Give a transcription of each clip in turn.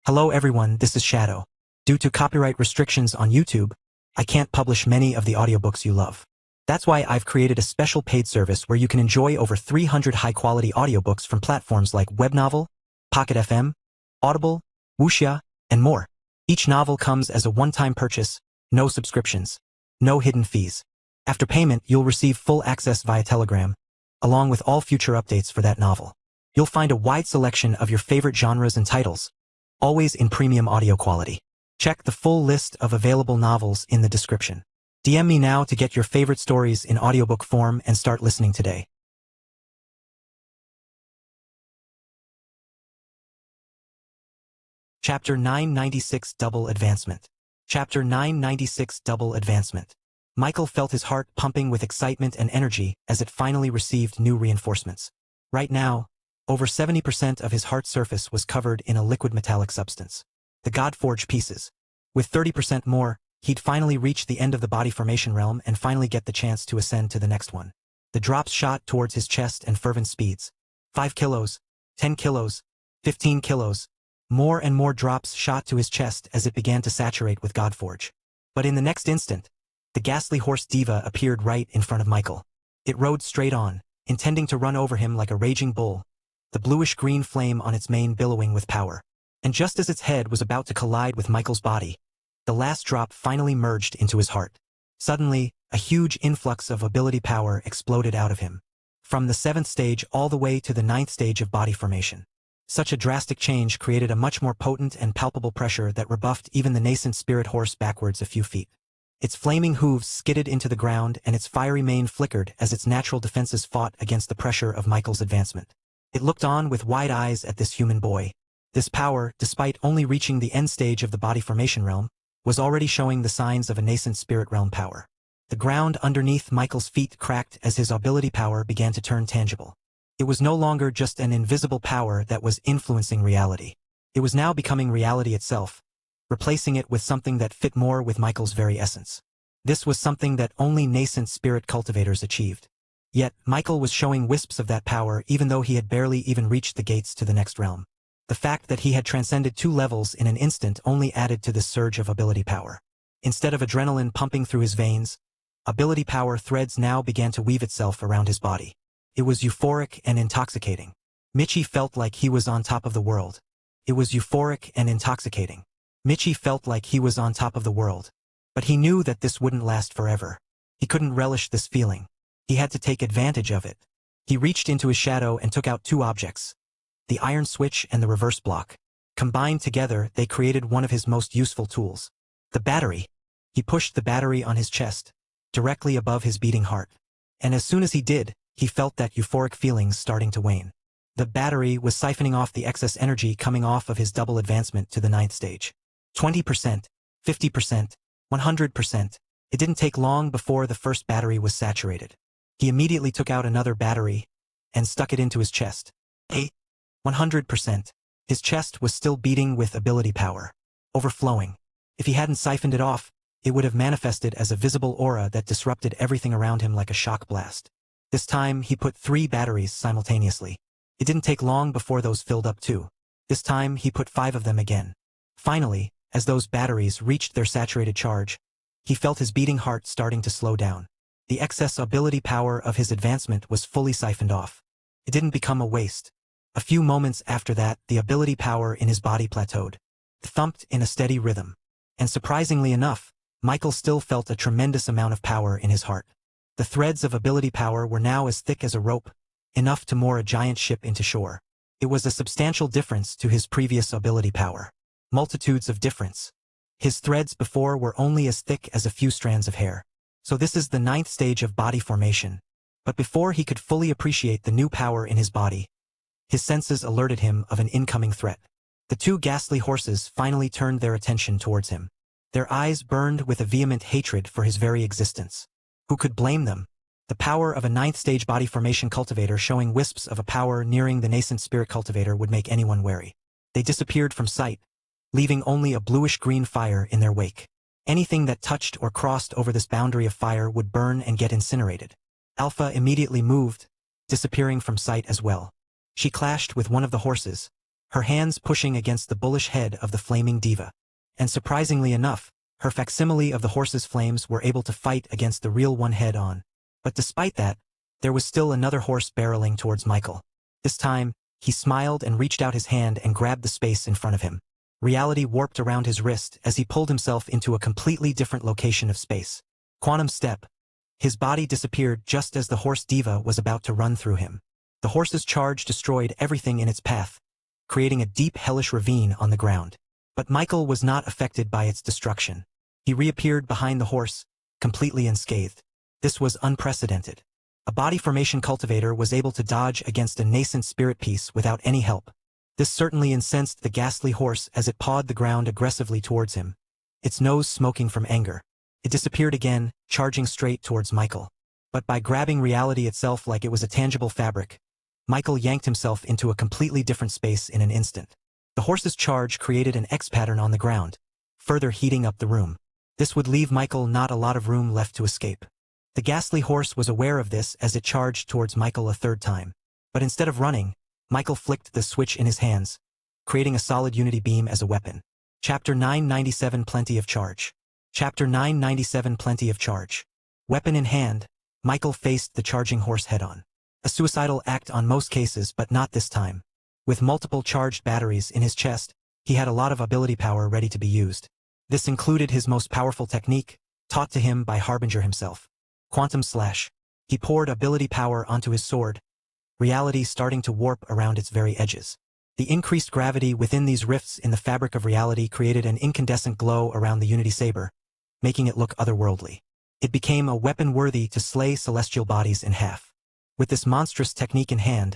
Hello everyone, this is Shadow. Due to copyright restrictions on YouTube, I can't publish many of the audiobooks you love. That's why I've created a special paid service where you can enjoy over 300 high-quality audiobooks from platforms like Webnovel, Pocket FM, Audible, Wuxia, and more. Each novel comes as a one-time purchase, no subscriptions, no hidden fees. After payment, you'll receive full access via Telegram, along with all future updates for that novel. You'll find a wide selection of your favorite genres and titles, always in premium audio quality. Check the full list of available novels in the description. DM me now to get your favorite stories in audiobook form and start listening today. Chapter 996 Double Advancement. Chapter 996 Double Advancement. Michael felt his heart pumping with excitement and energy as it finally received new reinforcements. Right now, over 70% of his heart's surface was covered in a liquid metallic substance, the Godforge pieces. With 30% more, he'd finally reach the end of the body formation realm and finally get the chance to ascend to the next one. The drops shot towards his chest and fervent speeds. 5 kilos, 10 kilos, 15 kilos. More and more drops shot to his chest as it began to saturate with Godforge. But in the next instant, the ghastly horse diva appeared right in front of Michael. It rode straight on, intending to run over him like a raging bull, the bluish-green flame on its mane billowing with power. And just as its head was about to collide with Michael's body, the last drop finally merged into his heart. Suddenly, a huge influx of ability power exploded out of him, from the 7th stage all the way to the 9th stage of body formation. Such a drastic change created a much more potent and palpable pressure that rebuffed even the nascent spirit horse backwards a few feet. Its flaming hooves skidded into the ground and its fiery mane flickered as its natural defenses fought against the pressure of Michael's advancement. It looked on with wide eyes at this human boy. This power, despite only reaching the end stage of the body formation realm, was already showing the signs of a nascent spirit realm power. The ground underneath Michael's feet cracked as his ability power began to turn tangible. It was no longer just an invisible power that was influencing reality. It was now becoming reality itself, replacing it with something that fit more with Michael's very essence. This was something that only nascent spirit cultivators achieved. Yet, Michael was showing wisps of that power even though he had barely even reached the gates to the next realm. The fact that he had transcended 2 levels in an instant only added to this surge of ability power. Instead of adrenaline pumping through his veins, ability power threads now began to weave itself around his body. It was euphoric and intoxicating. Michi felt like he was on top of the world. It was euphoric and intoxicating. Michi felt like he was on top of the world. But he knew that this wouldn't last forever. He couldn't relish this feeling. He had to take advantage of it. He reached into his shadow and took out 2 objects, the iron switch and the reverse block. Combined together, they created one of his most useful tools, the battery. He pushed the battery on his chest, directly above his beating heart. And as soon as he did, he felt that euphoric feelings starting to wane. The battery was siphoning off the excess energy coming off of his double advancement to the 9th stage. 20%, 50%, 100%. It didn't take long before the first battery was saturated. He immediately took out another battery and stuck it into his chest. 100%. His chest was still beating with ability power, overflowing. If he hadn't siphoned it off, it would have manifested as a visible aura that disrupted everything around him like a shock blast. This time, he put 3 batteries simultaneously. It didn't take long before those filled up too. This time, he put 5 of them again. Finally, as those batteries reached their saturated charge, he felt his beating heart starting to slow down. The excess ability power of his advancement was fully siphoned off. It didn't become a waste. A few moments after that, the ability power in his body plateaued. It thumped in a steady rhythm. And surprisingly enough, Michael still felt a tremendous amount of power in his heart. The threads of ability power were now as thick as a rope, enough to moor a giant ship into shore. It was a substantial difference to his previous ability power. Multitudes of difference. His threads before were only as thick as a few strands of hair. So this is the 9th stage of body formation. But before he could fully appreciate the new power in his body, his senses alerted him of an incoming threat. The 2 ghastly horses finally turned their attention towards him. Their eyes burned with a vehement hatred for his very existence. Who could blame them? The power of a 9th stage body formation cultivator showing wisps of a power nearing the nascent spirit cultivator would make anyone wary. They disappeared from sight, leaving only a bluish-green fire in their wake. Anything that touched or crossed over this boundary of fire would burn and get incinerated. Alpha immediately moved, disappearing from sight as well. She clashed with one of the horses, her hands pushing against the bullish head of the flaming diva. And surprisingly enough, her facsimile of the horse's flames were able to fight against the real one head-on. But despite that, there was still another horse barreling towards Michael. This time, he smiled and reached out his hand and grabbed the space in front of him. Reality warped around his wrist as he pulled himself into a completely different location of space. Quantum step. His body disappeared just as the horse diva was about to run through him. The horse's charge destroyed everything in its path, creating a deep hellish ravine on the ground. But Michael was not affected by its destruction. He reappeared behind the horse, completely unscathed. This was unprecedented. A body formation cultivator was able to dodge against a nascent spirit piece without any help. This certainly incensed the ghastly horse as it pawed the ground aggressively towards him, its nose smoking from anger. It disappeared again, charging straight towards Michael. But by grabbing reality itself like it was a tangible fabric, Michael yanked himself into a completely different space in an instant. The horse's charge created an X pattern on the ground, further heating up the room. This would leave Michael not a lot of room left to escape. The ghastly horse was aware of this as it charged towards Michael a third time. But instead of running, Michael flicked the switch in his hands, creating a solid unity beam as a weapon. Chapter 997 Plenty of Charge. Chapter 997 Plenty of Charge. Weapon in hand, Michael faced the charging horse head-on. A suicidal act on most cases, but not this time. With multiple charged batteries in his chest, he had a lot of ability power ready to be used. This included his most powerful technique, taught to him by Harbinger himself. Quantum Slash. He poured ability power onto his sword, reality starting to warp around its very edges. The increased gravity within these rifts in the fabric of reality created an incandescent glow around the Unity Saber, making it look otherworldly. It became a weapon worthy to slay celestial bodies in half. With this monstrous technique in hand,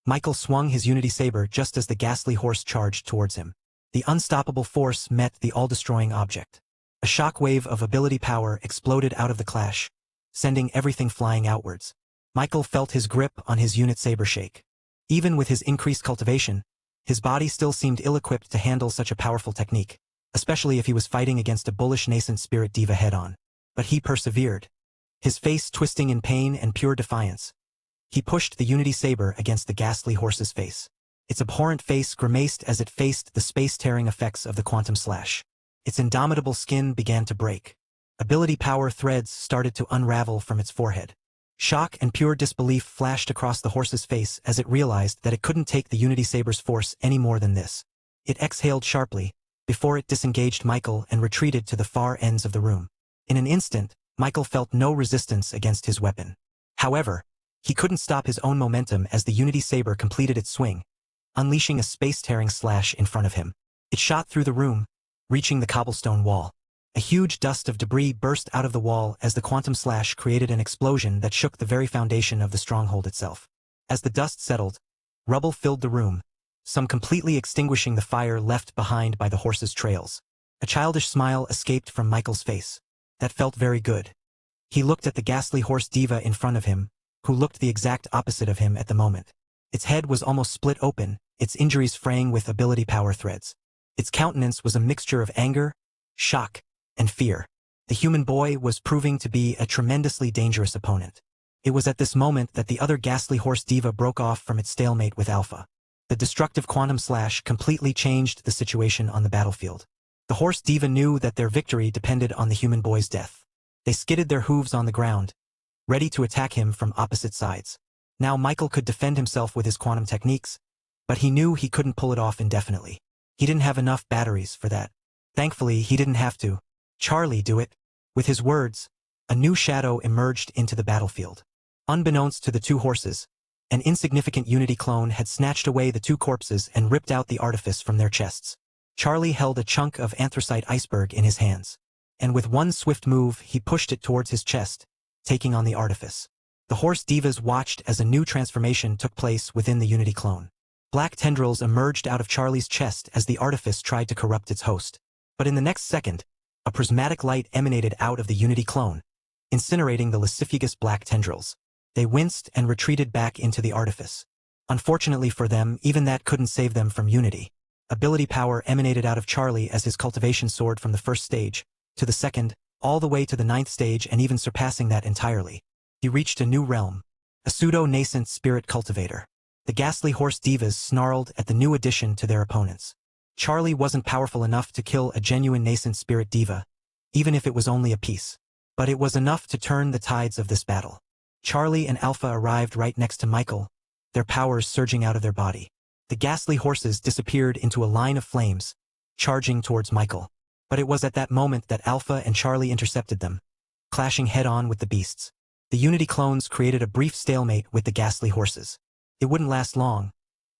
Michael swung his Unity Saber just as the ghastly horse charged towards him. The unstoppable force met the all-destroying object. A shockwave of ability power exploded out of the clash, sending everything flying outwards. Michael felt his grip on his unit saber shake. Even with his increased cultivation, his body still seemed ill-equipped to handle such a powerful technique, especially if he was fighting against a bullish nascent spirit diva head-on. But he persevered, his face twisting in pain and pure defiance. He pushed the Unity Saber against the ghastly horse's face. Its abhorrent face grimaced as it faced the space-tearing effects of the Quantum Slash. Its indomitable skin began to break. Ability power threads started to unravel from its forehead. Shock and pure disbelief flashed across the horse's face as it realized that it couldn't take the Unity Saber's force any more than this. It exhaled sharply, before it disengaged Michael and retreated to the far ends of the room. In an instant, Michael felt no resistance against his weapon. However, he couldn't stop his own momentum as the Unity Saber completed its swing, unleashing a space-tearing slash in front of him. It shot through the room, reaching the cobblestone wall. A huge dust of debris burst out of the wall as the Quantum Slash created an explosion that shook the very foundation of the stronghold itself. As the dust settled, rubble filled the room, some completely extinguishing the fire left behind by the horse's trails. A childish smile escaped from Michael's face. That felt very good. He looked at the ghastly horse diva in front of him, who looked the exact opposite of him at the moment. Its head was almost split open, its injuries fraying with ability power threads. Its countenance was a mixture of anger, shock, and fear. The human boy was proving to be a tremendously dangerous opponent. It was at this moment that the other ghastly horse diva broke off from its stalemate with Alpha. The destructive Quantum Slash completely changed the situation on the battlefield. The horse diva knew that their victory depended on the human boy's death. They skidded their hooves on the ground, ready to attack him from opposite sides. Now Michael could defend himself with his quantum techniques, but he knew he couldn't pull it off indefinitely. He didn't have enough batteries for that. Thankfully, he didn't have to. Charlie, do it. With his words, a new shadow emerged into the battlefield. Unbeknownst to the two horses, an insignificant Unity clone had snatched away the two corpses and ripped out the artifice from their chests. Charlie held a chunk of anthracite iceberg in his hands, and with one swift move he pushed it towards his chest, taking on the artifice. The horse divas watched as a new transformation took place within the Unity clone. Black tendrils emerged out of Charlie's chest as the artifice tried to corrupt its host. But in the next second, a prismatic light emanated out of the Unity clone, incinerating the lascivious black tendrils. They winced and retreated back into the artifice. Unfortunately for them, even that couldn't save them from Unity. Ability power emanated out of Charlie as his cultivation soared from the first stage, to the second, all the way to the 9th stage and even surpassing that entirely. He reached a new realm, a pseudo-nascent spirit cultivator. The ghastly horse divas snarled at the new addition to their opponents. Charlie wasn't powerful enough to kill a genuine nascent spirit diva, even if it was only a piece. But it was enough to turn the tides of this battle. Charlie and Alpha arrived right next to Michael, their powers surging out of their body. The ghastly horses disappeared into a line of flames, charging towards Michael. But it was at that moment that Alpha and Charlie intercepted them, clashing head-on with the beasts. The Unity clones created a brief stalemate with the ghastly horses. It wouldn't last long,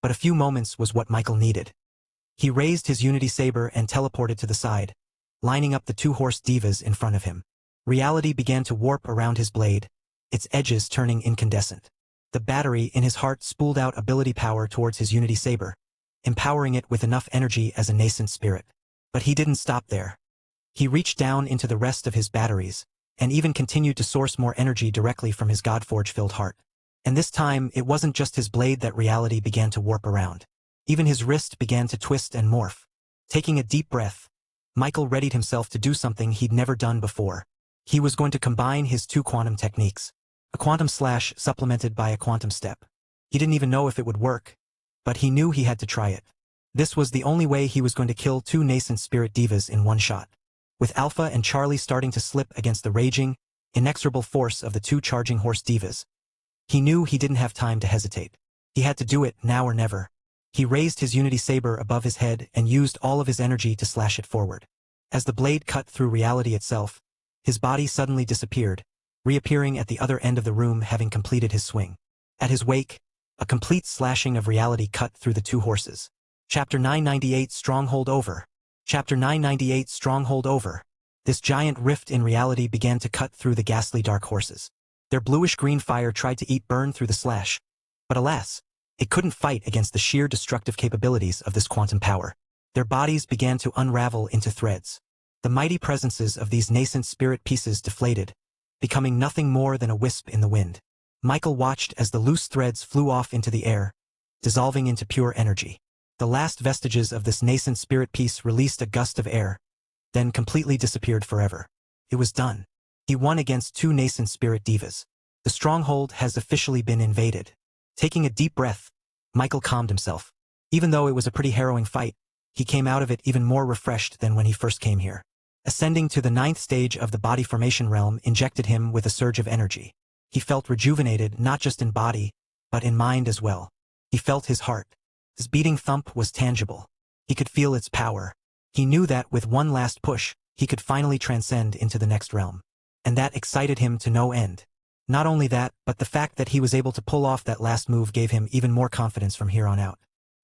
but a few moments was what Michael needed. He raised his Unity saber and teleported to the side, lining up the two horse divas in front of him. Reality began to warp around his blade, its edges turning incandescent. The battery in his heart spooled out ability power towards his Unity saber, empowering it with enough energy as a nascent spirit. But he didn't stop there. He reached down into the rest of his batteries, and even continued to source more energy directly from his Godforge-filled heart. And this time, it wasn't just his blade that reality began to warp around. Even his wrist began to twist and morph. Taking a deep breath, Michael readied himself to do something he'd never done before. He was going to combine his two quantum techniques. A quantum slash supplemented by a quantum step. He didn't even know if it would work, but he knew he had to try it. This was the only way he was going to kill two nascent spirit divas in one shot. With Alpha and Charlie starting to slip against the raging, inexorable force of the two charging horse divas, he knew he didn't have time to hesitate. He had to do it now or never. He raised his Unity saber above his head and used all of his energy to slash it forward. As the blade cut through reality itself, his body suddenly disappeared, reappearing at the other end of the room having completed his swing. At his wake, a complete slashing of reality cut through the two horses. Chapter 998 Stronghold Over. Chapter 998 Stronghold Over. This giant rift in reality began to cut through the ghastly dark horses. Their bluish-green fire tried to eat burn through the slash, but alas, it couldn't fight against the sheer destructive capabilities of this quantum power. Their bodies began to unravel into threads. The mighty presences of these nascent spirit pieces deflated, becoming nothing more than a wisp in the wind. Michael watched as the loose threads flew off into the air, dissolving into pure energy. The last vestiges of this nascent spirit piece released a gust of air, then completely disappeared forever. It was done. He won against two nascent spirit divas. The stronghold has officially been invaded. Taking a deep breath, Michael calmed himself. Even though it was a pretty harrowing fight, he came out of it even more refreshed than when he first came here. Ascending to the 9th stage of the body formation realm injected him with a surge of energy. He felt rejuvenated not just in body, but in mind as well. He felt his heart. His beating thump was tangible. He could feel its power. He knew that with one last push, he could finally transcend into the next realm. And that excited him to no end. Not only that, but the fact that he was able to pull off that last move gave him even more confidence from here on out.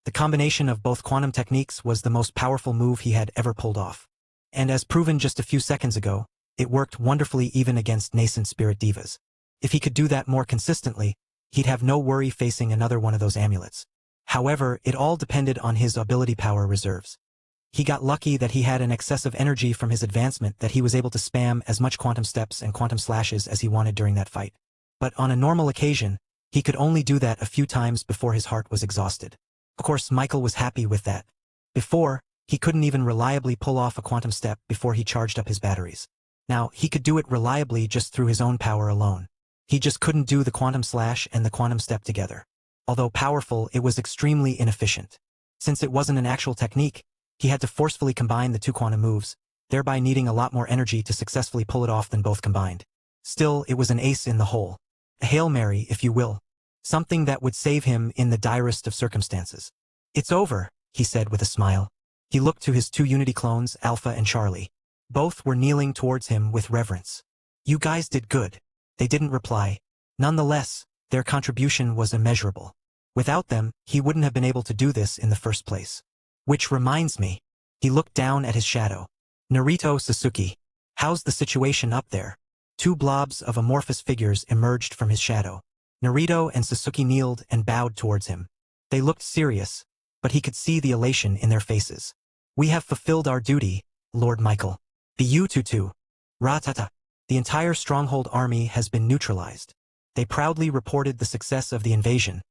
The combination of both quantum techniques was the most powerful move he had ever pulled off. And as proven just a few seconds ago, it worked wonderfully even against nascent spirit divas. If he could do that more consistently, he'd have no worry facing another one of those amulets. However, it all depended on his ability power reserves. He got lucky that he had an excess of energy from his advancement that he was able to spam as much quantum steps and quantum slashes as he wanted during that fight. But on a normal occasion, he could only do that a few times before his heart was exhausted. Of course, Michael was happy with that. Before, he couldn't even reliably pull off a quantum step before he charged up his batteries. Now, he could do it reliably just through his own power alone. He just couldn't do the quantum slash and the quantum step together. Although powerful, it was extremely inefficient. Since it wasn't an actual technique, he had to forcefully combine the two quantum moves, thereby needing a lot more energy to successfully pull it off than both combined. Still, it was an ace in the hole. A Hail Mary, if you will. Something that would save him in the direst of circumstances. "It's over," he said with a smile. He looked to his two Unity clones, Alpha and Charlie. Both were kneeling towards him with reverence. "You guys did good." They didn't reply. Nonetheless, their contribution was immeasurable. Without them, he wouldn't have been able to do this in the first place. Which reminds me. He looked down at his shadow. "Narito Sasuke. How's the situation up there?" Two blobs of amorphous figures emerged from his shadow. Narito and Sasuke kneeled and bowed towards him. They looked serious, but he could see the elation in their faces. "We have fulfilled our duty, Lord Michael. The Ututu. Ratata. The entire stronghold army has been neutralized." They proudly reported the success of the invasion,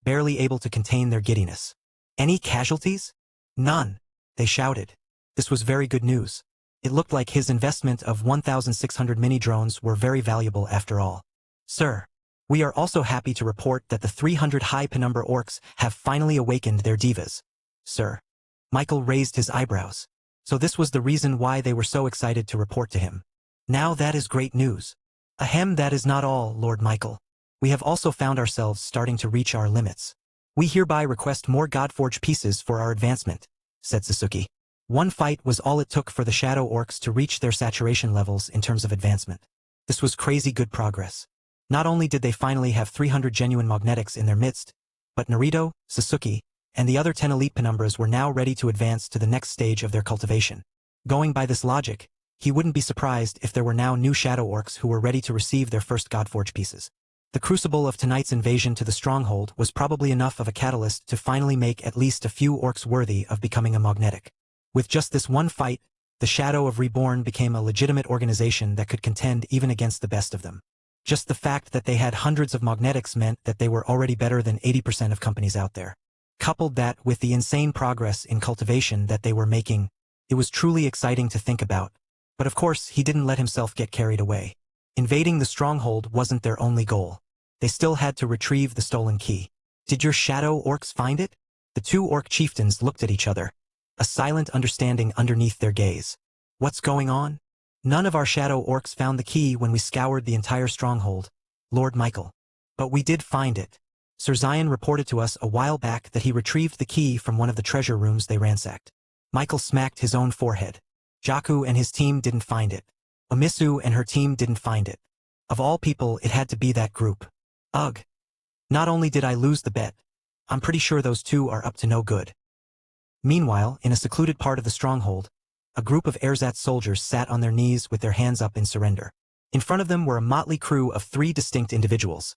barely able to contain their giddiness. "Any casualties?" "None," they shouted. This was very good news. It looked like his investment of 1,600 mini-drones were very valuable after all. "Sir, We are also happy to report that the 300 high penumbra orcs have finally awakened their divas. Sir. Michael raised his eyebrows. So this was the reason why they were so excited to report to him. Now that is great news. Ahem, that is not all, Lord Michael. We have also found ourselves starting to reach our limits. We hereby request more Godforge pieces for our advancement, said Sasuke. One fight was all it took for the Shadow Orcs to reach their saturation levels in terms of advancement. This was crazy good progress. Not only did they finally have 300 genuine magnetics in their midst, but Naruto, Sasuke, and the other 10 elite penumbras were now ready to advance to the next stage of their cultivation. Going by this logic, he wouldn't be surprised if there were now new Shadow Orcs who were ready to receive their first Godforge pieces. The crucible of tonight's invasion to the stronghold was probably enough of a catalyst to finally make at least a few orcs worthy of becoming a magnetic. With just this one fight, the Shadow of Reborn became a legitimate organization that could contend even against the best of them. Just the fact that they had hundreds of magnetics meant that they were already better than 80% of companies out there. Coupled that with the insane progress in cultivation that they were making, it was truly exciting to think about. But of course, he didn't let himself get carried away. Invading the stronghold wasn't their only goal. They still had to retrieve the stolen key. Did your Shadow Orcs find it? The two orc chieftains looked at each other, a silent understanding underneath their gaze. What's going on? None of our Shadow Orcs found the key when we scoured the entire stronghold, Lord Michael. But we did find it. Sir Zion reported to us a while back that he retrieved the key from one of the treasure rooms they ransacked. Michael smacked his own forehead. Jaku and his team didn't find it. Amisu and her team didn't find it. Of all people, it had to be that group. Ugh. Not only did I lose the bet, I'm pretty sure those two are up to no good. Meanwhile, in a secluded part of the stronghold, a group of ersatz soldiers sat on their knees with their hands up in surrender. In front of them were a motley crew of 3 distinct individuals.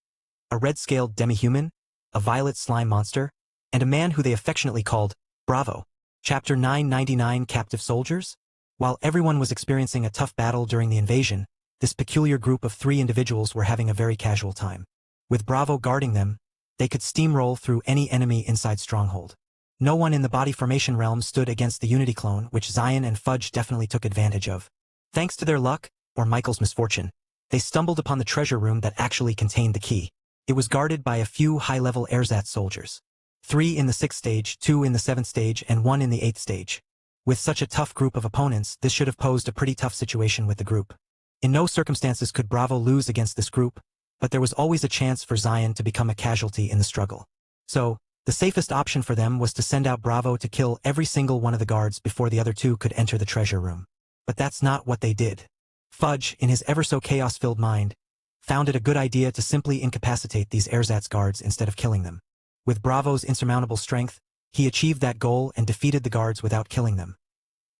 A red-scaled demi-human, a violet slime monster, and a man who they affectionately called Bravo. Chapter 999 Captive Soldiers? While everyone was experiencing a tough battle during the invasion, this peculiar group of 3 individuals were having a very casual time. With Bravo guarding them, they could steamroll through any enemy inside Stronghold. No one in the body formation realm stood against the Unity clone, which Zion and Fudge definitely took advantage of. Thanks to their luck, or Michael's misfortune, they stumbled upon the treasure room that actually contained the key. It was guarded by a few high-level ersatz soldiers. 3 in the 6th stage, 2 in the 7th stage, and 1 in the 8th stage. With such a tough group of opponents, this should have posed a pretty tough situation with the group. In no circumstances could Bravo lose against this group, but there was always a chance for Zion to become a casualty in the struggle. So, the safest option for them was to send out Bravo to kill every single one of the guards before the other 2 could enter the treasure room. But that's not what they did. Fudge, in his ever-so chaos-filled mind, found it a good idea to simply incapacitate these ersatz guards instead of killing them. With Bravo's insurmountable strength, he achieved that goal and defeated the guards without killing them,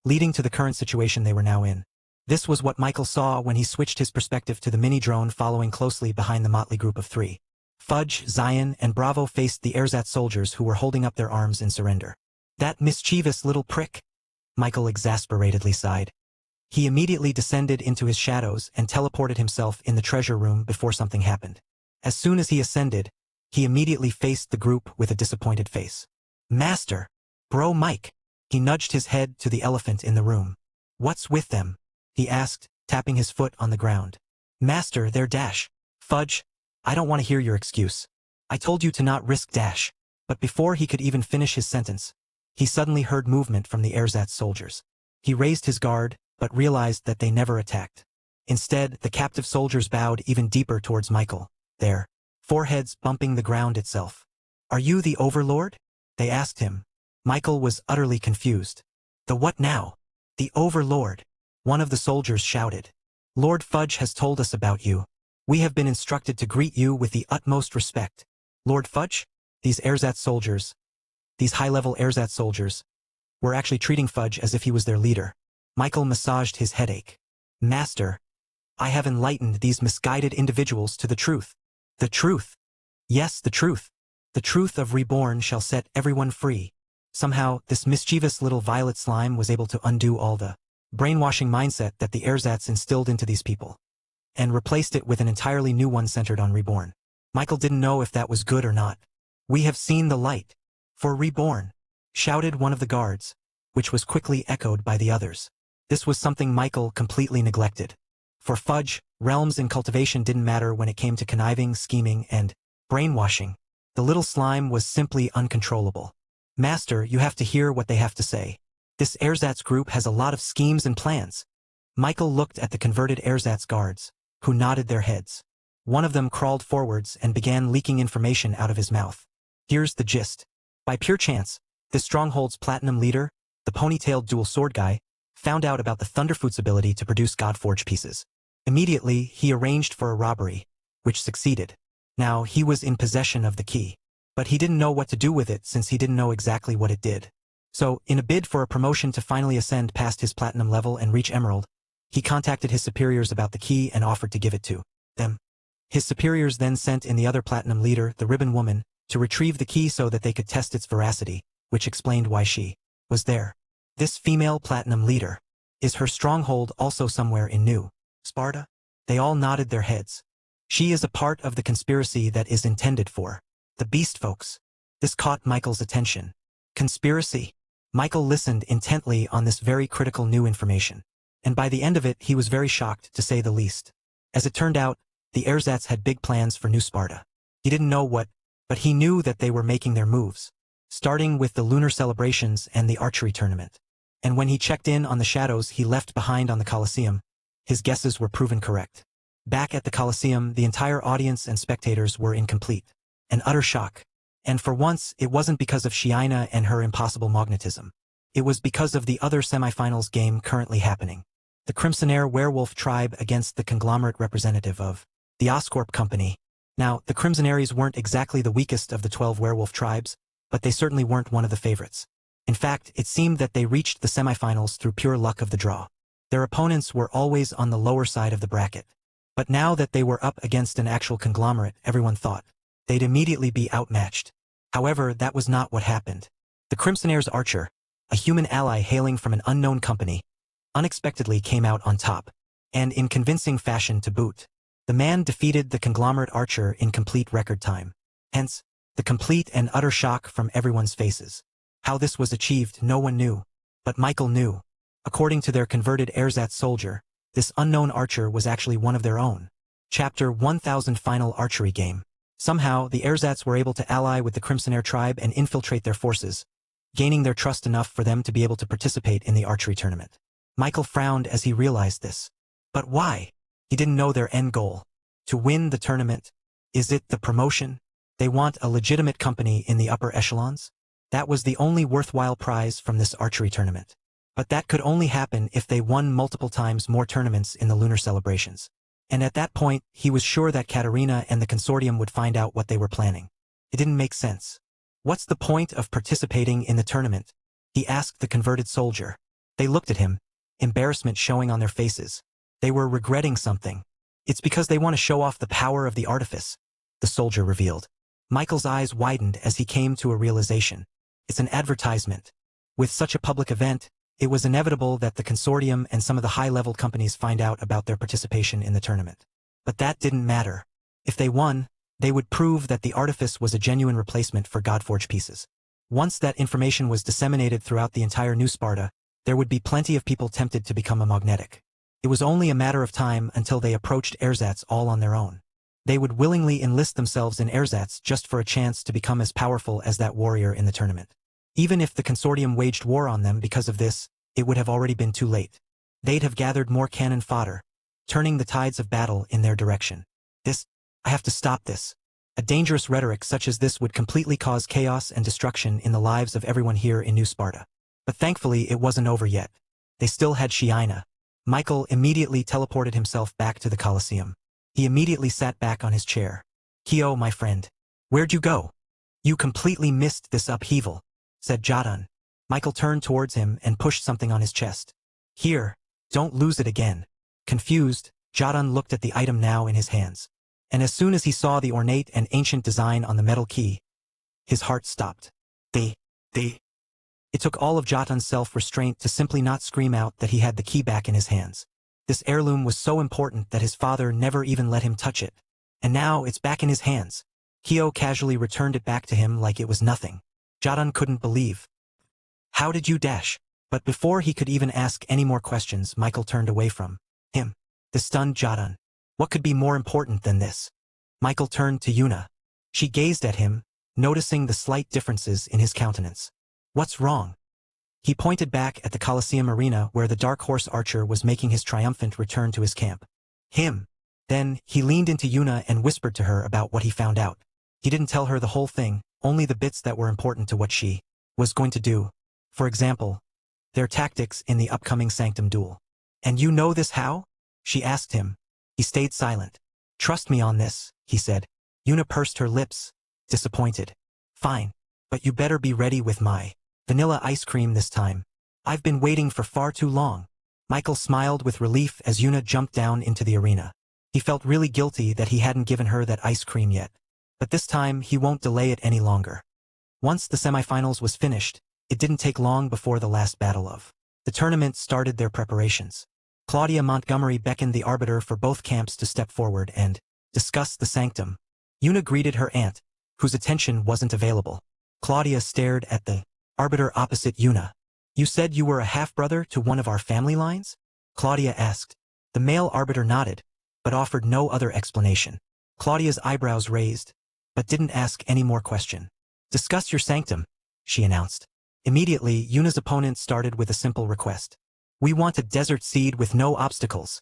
leading to the current situation they were now in. This was what Michael saw when he switched his perspective to the mini-drone following closely behind the motley group of 3. Fudge, Zion, and Bravo faced the ersatz soldiers who were holding up their arms in surrender. That mischievous little prick, Michael exasperatedly sighed. He immediately descended into his shadows and teleported himself in the treasure room before something happened. As soon as he ascended, he immediately faced the group with a disappointed face. Master! Bro Mike! He nudged his head to the elephant in the room. What's with them? He asked, tapping his foot on the ground. Master, they're Dash. Fudge, I don't want to hear your excuse. I told you to not risk Dash. But before he could even finish his sentence, he suddenly heard movement from the ersatz soldiers. He raised his guard, but realized that they never attacked. Instead, the captive soldiers bowed even deeper towards Michael, their foreheads bumping the ground itself. Are you the Overlord? They asked him. Michael was utterly confused. The what now? The Overlord. One of the soldiers shouted. Lord Fudge has told us about you. We have been instructed to greet you with the utmost respect. Lord Fudge? These ersatz soldiers, these high-level ersatz soldiers, were actually treating Fudge as if he was their leader. Michael massaged his headache. Master, I have enlightened these misguided individuals to the truth. The truth. Yes, the truth. The truth of Reborn shall set everyone free. Somehow, this mischievous little violet slime was able to undo all the brainwashing mindset that the ersatz instilled into these people, and replaced it with an entirely new one centered on Reborn. Michael didn't know if that was good or not. We have seen the light. For Reborn, shouted one of the guards, which was quickly echoed by the others. This was something Michael completely neglected. For Fudge, realms and cultivation didn't matter when it came to conniving, scheming, and brainwashing. The little slime was simply uncontrollable. Master, you have to hear what they have to say. This ersatz group has a lot of schemes and plans. Michael looked at the converted ersatz guards, who nodded their heads. One of them crawled forwards and began leaking information out of his mouth. Here's the gist. By pure chance, this stronghold's platinum leader, the ponytailed dual sword guy, found out about the Thunderfoot's ability to produce Godforge pieces. Immediately, he arranged for a robbery, which succeeded. Now, he was in possession of the key, but he didn't know what to do with it since he didn't know exactly what it did. So, in a bid for a promotion to finally ascend past his platinum level and reach Emerald, he contacted his superiors about the key and offered to give it to them. His superiors then sent in the other platinum leader, the Ribbon Woman, to retrieve the key so that they could test its veracity, which explained why she was there. This female platinum leader. Is her stronghold also somewhere in New Sparta? They all nodded their heads. She is a part of the conspiracy that is intended for the beast folks. This caught Michael's attention. Conspiracy? Michael listened intently on this very critical new information. And by the end of it, he was very shocked, to say the least. As it turned out, the ersatz had big plans for New Sparta. He didn't know what, but he knew that they were making their moves, starting with the lunar celebrations and the archery tournament. And when he checked in on the shadows he left behind on the Colosseum, his guesses were proven correct. Back at the Colosseum, the entire audience and spectators were in complete and utter shock. And for once, it wasn't because of Shiina and her impossible magnetism. It was because of the other semifinals game currently happening. The Crimsonaire werewolf tribe against the conglomerate representative of the Oscorp Company. Now, the Crimsonaires weren't exactly the weakest of the 12 werewolf tribes, but they certainly weren't one of the favorites. In fact, it seemed that they reached the semifinals through pure luck of the draw. Their opponents were always on the lower side of the bracket. But now that they were up against an actual conglomerate, everyone thought they'd immediately be outmatched. However, that was not what happened. The Crimsonaire's archer, a human ally hailing from an unknown company, unexpectedly came out on top, and in convincing fashion to boot. The man defeated the conglomerate archer in complete record time. Hence, the complete and utter shock from everyone's faces. How this was achieved, no one knew. But Michael knew. According to their converted ersatz soldier, this unknown archer was actually one of their own. Chapter 1000 Final Archery Game. Somehow, the ersatz were able to ally with the Crimsonaire tribe and infiltrate their forces, gaining their trust enough for them to be able to participate in the archery tournament. Michael frowned as he realized this. But why? He didn't know their end goal. To win the tournament? Is it the promotion? They want a legitimate company in the upper echelons? That was the only worthwhile prize from this archery tournament. But that could only happen if they won multiple times more tournaments in the lunar celebrations. And at that point, he was sure that Katarina and the consortium would find out what they were planning. It didn't make sense. What's the point of participating in the tournament? He asked the converted soldier. They looked at him, embarrassment showing on their faces. They were regretting something. It's because they want to show off the power of the artifice, the soldier revealed. Michael's eyes widened as he came to a realization. It's an advertisement. With such a public event, it was inevitable that the consortium and some of the high-level companies find out about their participation in the tournament. But that didn't matter. If they won, they would prove that the artifice was a genuine replacement for Godforge pieces. Once that information was disseminated throughout the entire New Sparta, there would be plenty of people tempted to become a magnetic. It was only a matter of time until they approached ersatz all on their own. They would willingly enlist themselves in ersatz just for a chance to become as powerful as that warrior in the tournament. Even if the consortium waged war on them because of this, it would have already been too late. They'd have gathered more cannon fodder, turning the tides of battle in their direction. I have to stop this. A dangerous rhetoric such as this would completely cause chaos and destruction in the lives of everyone here in New Sparta. But thankfully it wasn't over yet. They still had Shiina. Michael immediately teleported himself back to the Colosseum. He immediately sat back on his chair. Kyo, my friend. Where'd you go? You completely missed this upheaval, said Jadon. Michael turned towards him and pushed something on his chest. Here, don't lose it again. Confused, Jadon looked at the item now in his hands. And as soon as he saw the ornate and ancient design on the metal key, his heart stopped. It took all of Jadon's self-restraint to simply not scream out that he had the key back in his hands. This heirloom was so important that his father never even let him touch it. And now it's back in his hands. Kyo casually returned it back to him like it was nothing. Jadon couldn't believe. How did you dash? But before he could even ask any more questions, Michael turned away from him. The stunned Jadun. What could be more important than this? Michael turned to Yuna. She gazed at him, noticing the slight differences in his countenance. What's wrong? He pointed back at the Colosseum arena where the Dark Horse Archer was making his triumphant return to his camp. Him. Then, he leaned into Yuna and whispered to her about what he found out. He didn't tell her the whole thing, only the bits that were important to what she was going to do. For example, their tactics in the upcoming Sanctum duel. And you know this how? She asked him. He stayed silent. Trust me on this, he said. Yuna pursed her lips, disappointed. Fine. But you better be ready with my vanilla ice cream this time. I've been waiting for far too long. Michael smiled with relief as Yuna jumped down into the arena. He felt really guilty that he hadn't given her that ice cream yet. But this time he won't delay it any longer. Once the semifinals was finished, it didn't take long before the last battle of the tournament started their preparations. Claudia Montgomery beckoned the arbiter for both camps to step forward and discuss the sanctum. Yuna greeted her aunt, whose attention wasn't available. Claudia stared at the arbiter opposite Yuna. You said you were a half-brother to one of our family lines? Claudia asked. The male arbiter nodded, but offered no other explanation. Claudia's eyebrows raised, but didn't ask any more question. Discuss your sanctum, she announced. Immediately, Yuna's opponent started with a simple request. We want a desert seed with no obstacles.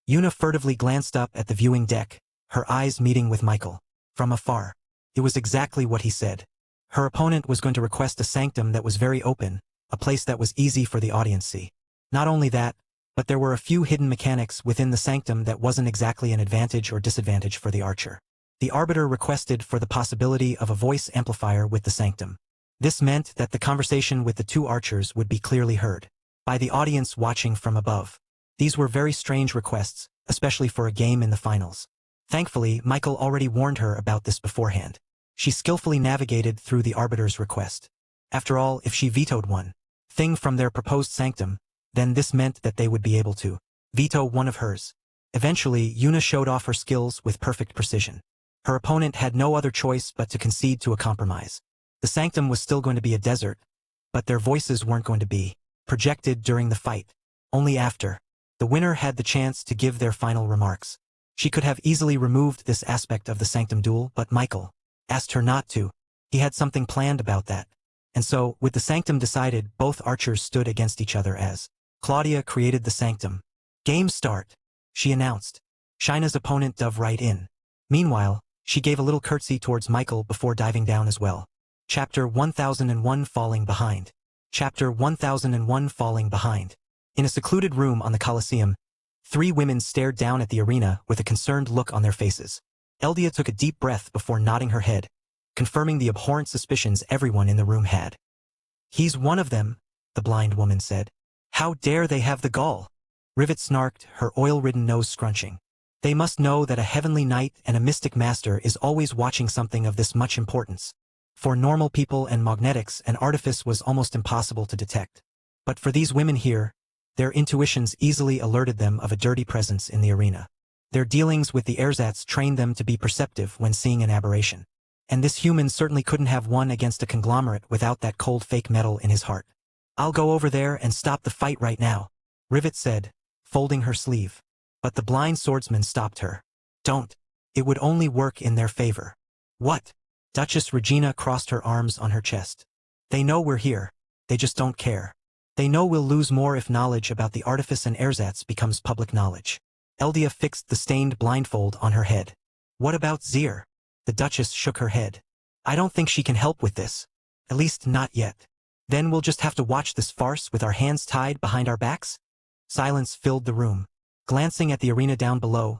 Yuna furtively glanced up at the viewing deck, her eyes meeting with Michael. From afar. It was exactly what he said. Her opponent was going to request a sanctum that was very open, a place that was easy for the audience to see. Not only that, but there were a few hidden mechanics within the sanctum that wasn't exactly an advantage or disadvantage for the archer. The arbiter requested for the possibility of a voice amplifier with the sanctum. This meant that the conversation with the two archers would be clearly heard by the audience watching from above. These were very strange requests, especially for a game in the finals. Thankfully, Michael already warned her about this beforehand. She skillfully navigated through the arbiter's request. After all, if she vetoed one thing from their proposed sanctum, then this meant that they would be able to veto one of hers. Eventually, Yuna showed off her skills with perfect precision. Her opponent had no other choice but to concede to a compromise. The sanctum was still going to be a desert, but their voices weren't going to be projected during the fight. Only after. The winner had the chance to give their final remarks. She could have easily removed this aspect of the sanctum duel, but Michael asked her not to. He had something planned about that. And so, with the sanctum decided, both archers stood against each other as Claudia created the sanctum. Game start, she announced. Shina's opponent dove right in. Meanwhile, she gave a little curtsy towards Michael before diving down as well. Chapter 1001 Falling Behind. Chapter 1001 Falling Behind. In a secluded room on the Colosseum, three women stared down at the arena with a concerned look on their faces. Eldia took a deep breath before nodding her head, confirming the abhorrent suspicions everyone in the room had. He's one of them, the blind woman said. How dare they have the gall? Rivet snarked, her oil-ridden nose scrunching. They must know that a heavenly knight and a mystic master is always watching something of this much importance. For normal people and magnetics, an artifice was almost impossible to detect. But for these women here, their intuitions easily alerted them of a dirty presence in the arena. Their dealings with the ersatz trained them to be perceptive when seeing an aberration. And this human certainly couldn't have won against a conglomerate without that cold fake metal in his heart. I'll go over there and stop the fight right now, Rivet said, folding her sleeve. But the blind swordsman stopped her. Don't. It would only work in their favor. What? Duchess Regina crossed her arms on her chest. They know we're here. They just don't care. They know we'll lose more if knowledge about the artifice and ersatz becomes public knowledge. Eldia fixed the stained blindfold on her head. What about Zir? The Duchess shook her head. I don't think she can help with this. At least not yet. Then we'll just have to watch this farce with our hands tied behind our backs? Silence filled the room. Glancing at the arena down below,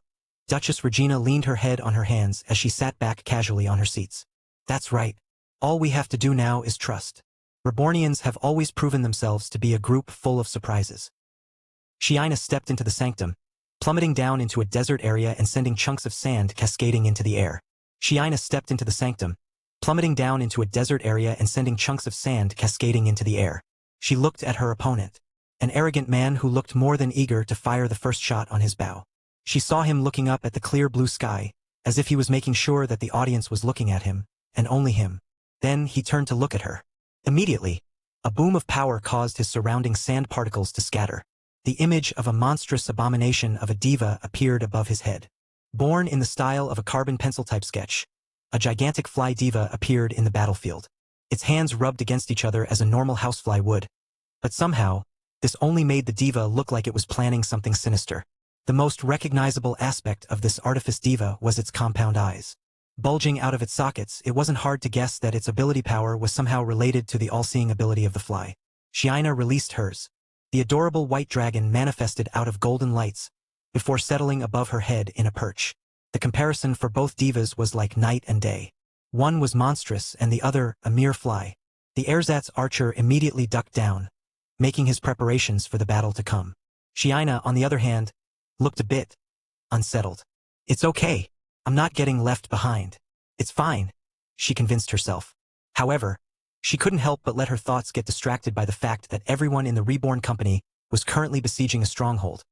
Duchess Regina leaned her head on her hands as she sat back casually on her seats. That's right. All we have to do now is trust. Rebornians have always proven themselves to be a group full of surprises. Shiina stepped into the sanctum, plummeting down into a desert area and sending chunks of sand cascading into the air. Shiina stepped into the sanctum, plummeting down into a desert area and sending chunks of sand cascading into the air. She looked at her opponent, an arrogant man who looked more than eager to fire the first shot on his bow. She saw him looking up at the clear blue sky, as if he was making sure that the audience was looking at him, and only him. Then he turned to look at her. Immediately, a boom of power caused his surrounding sand particles to scatter. The image of a monstrous abomination of a diva appeared above his head. Born in the style of a carbon pencil type sketch, a gigantic fly diva appeared in the battlefield. Its hands rubbed against each other as a normal housefly would. But somehow, this only made the diva look like it was planning something sinister. The most recognizable aspect of this artifice diva was its compound eyes. Bulging out of its sockets, it wasn't hard to guess that its ability power was somehow related to the all-seeing ability of the fly. Shiina released hers. The adorable white dragon manifested out of golden lights, before settling above her head in a perch. The comparison for both divas was like night and day. One was monstrous and the other a mere fly. The ersatz archer immediately ducked down, making his preparations for the battle to come. Shiina, on the other hand, looked a bit unsettled. It's okay. I'm not getting left behind. It's fine, she convinced herself. However, she couldn't help but let her thoughts get distracted by the fact that everyone in the Reborn company was currently besieging a stronghold,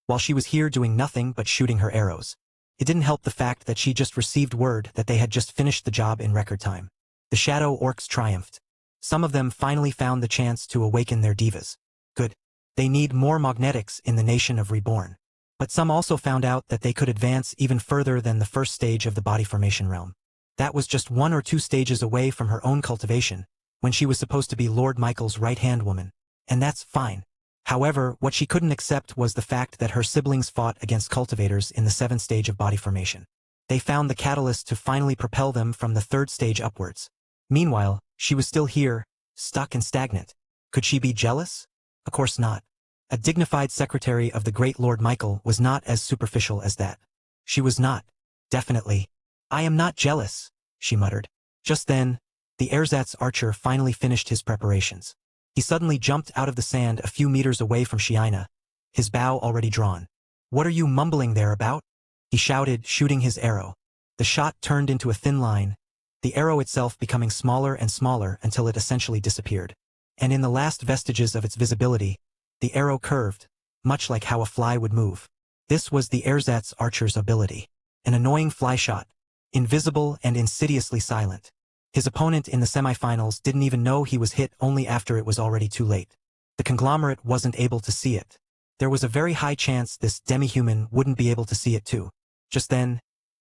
while she was here doing nothing but shooting her arrows. It didn't help the fact that she just received word that they had just finished the job in record time. The shadow orcs triumphed. Some of them finally found the chance to awaken their divas. Good. They need more magnetics in the nation of Reborn. But some also found out that they could advance even further than the first stage of the body formation realm. That was just 1 or 2 stages away from her own cultivation, when she was supposed to be Lord Michael's right-hand woman. And that's fine. However, what she couldn't accept was the fact that her siblings fought against cultivators in the 7th stage of body formation. They found the catalyst to finally propel them from the 3rd stage upwards. Meanwhile, she was still here, stuck and stagnant. Could she be jealous? Of course not. A dignified secretary of the great Lord Michael was not as superficial as that. She was not. Definitely. I am not jealous, she muttered. Just then, the ersatz archer finally finished his preparations. He suddenly jumped out of the sand a few meters away from Shiina, his bow already drawn. What are you mumbling there about? He shouted, shooting his arrow. The shot turned into a thin line, the arrow itself becoming smaller and smaller until it essentially disappeared. And in the last vestiges of its visibility, the arrow curved, much like how a fly would move. This was the ersatz archer's ability. An annoying fly shot, invisible and insidiously silent. His opponent in the semifinals didn't even know he was hit only after it was already too late. The conglomerate wasn't able to see it. There was a very high chance this demi-human wouldn't be able to see it too. Just then,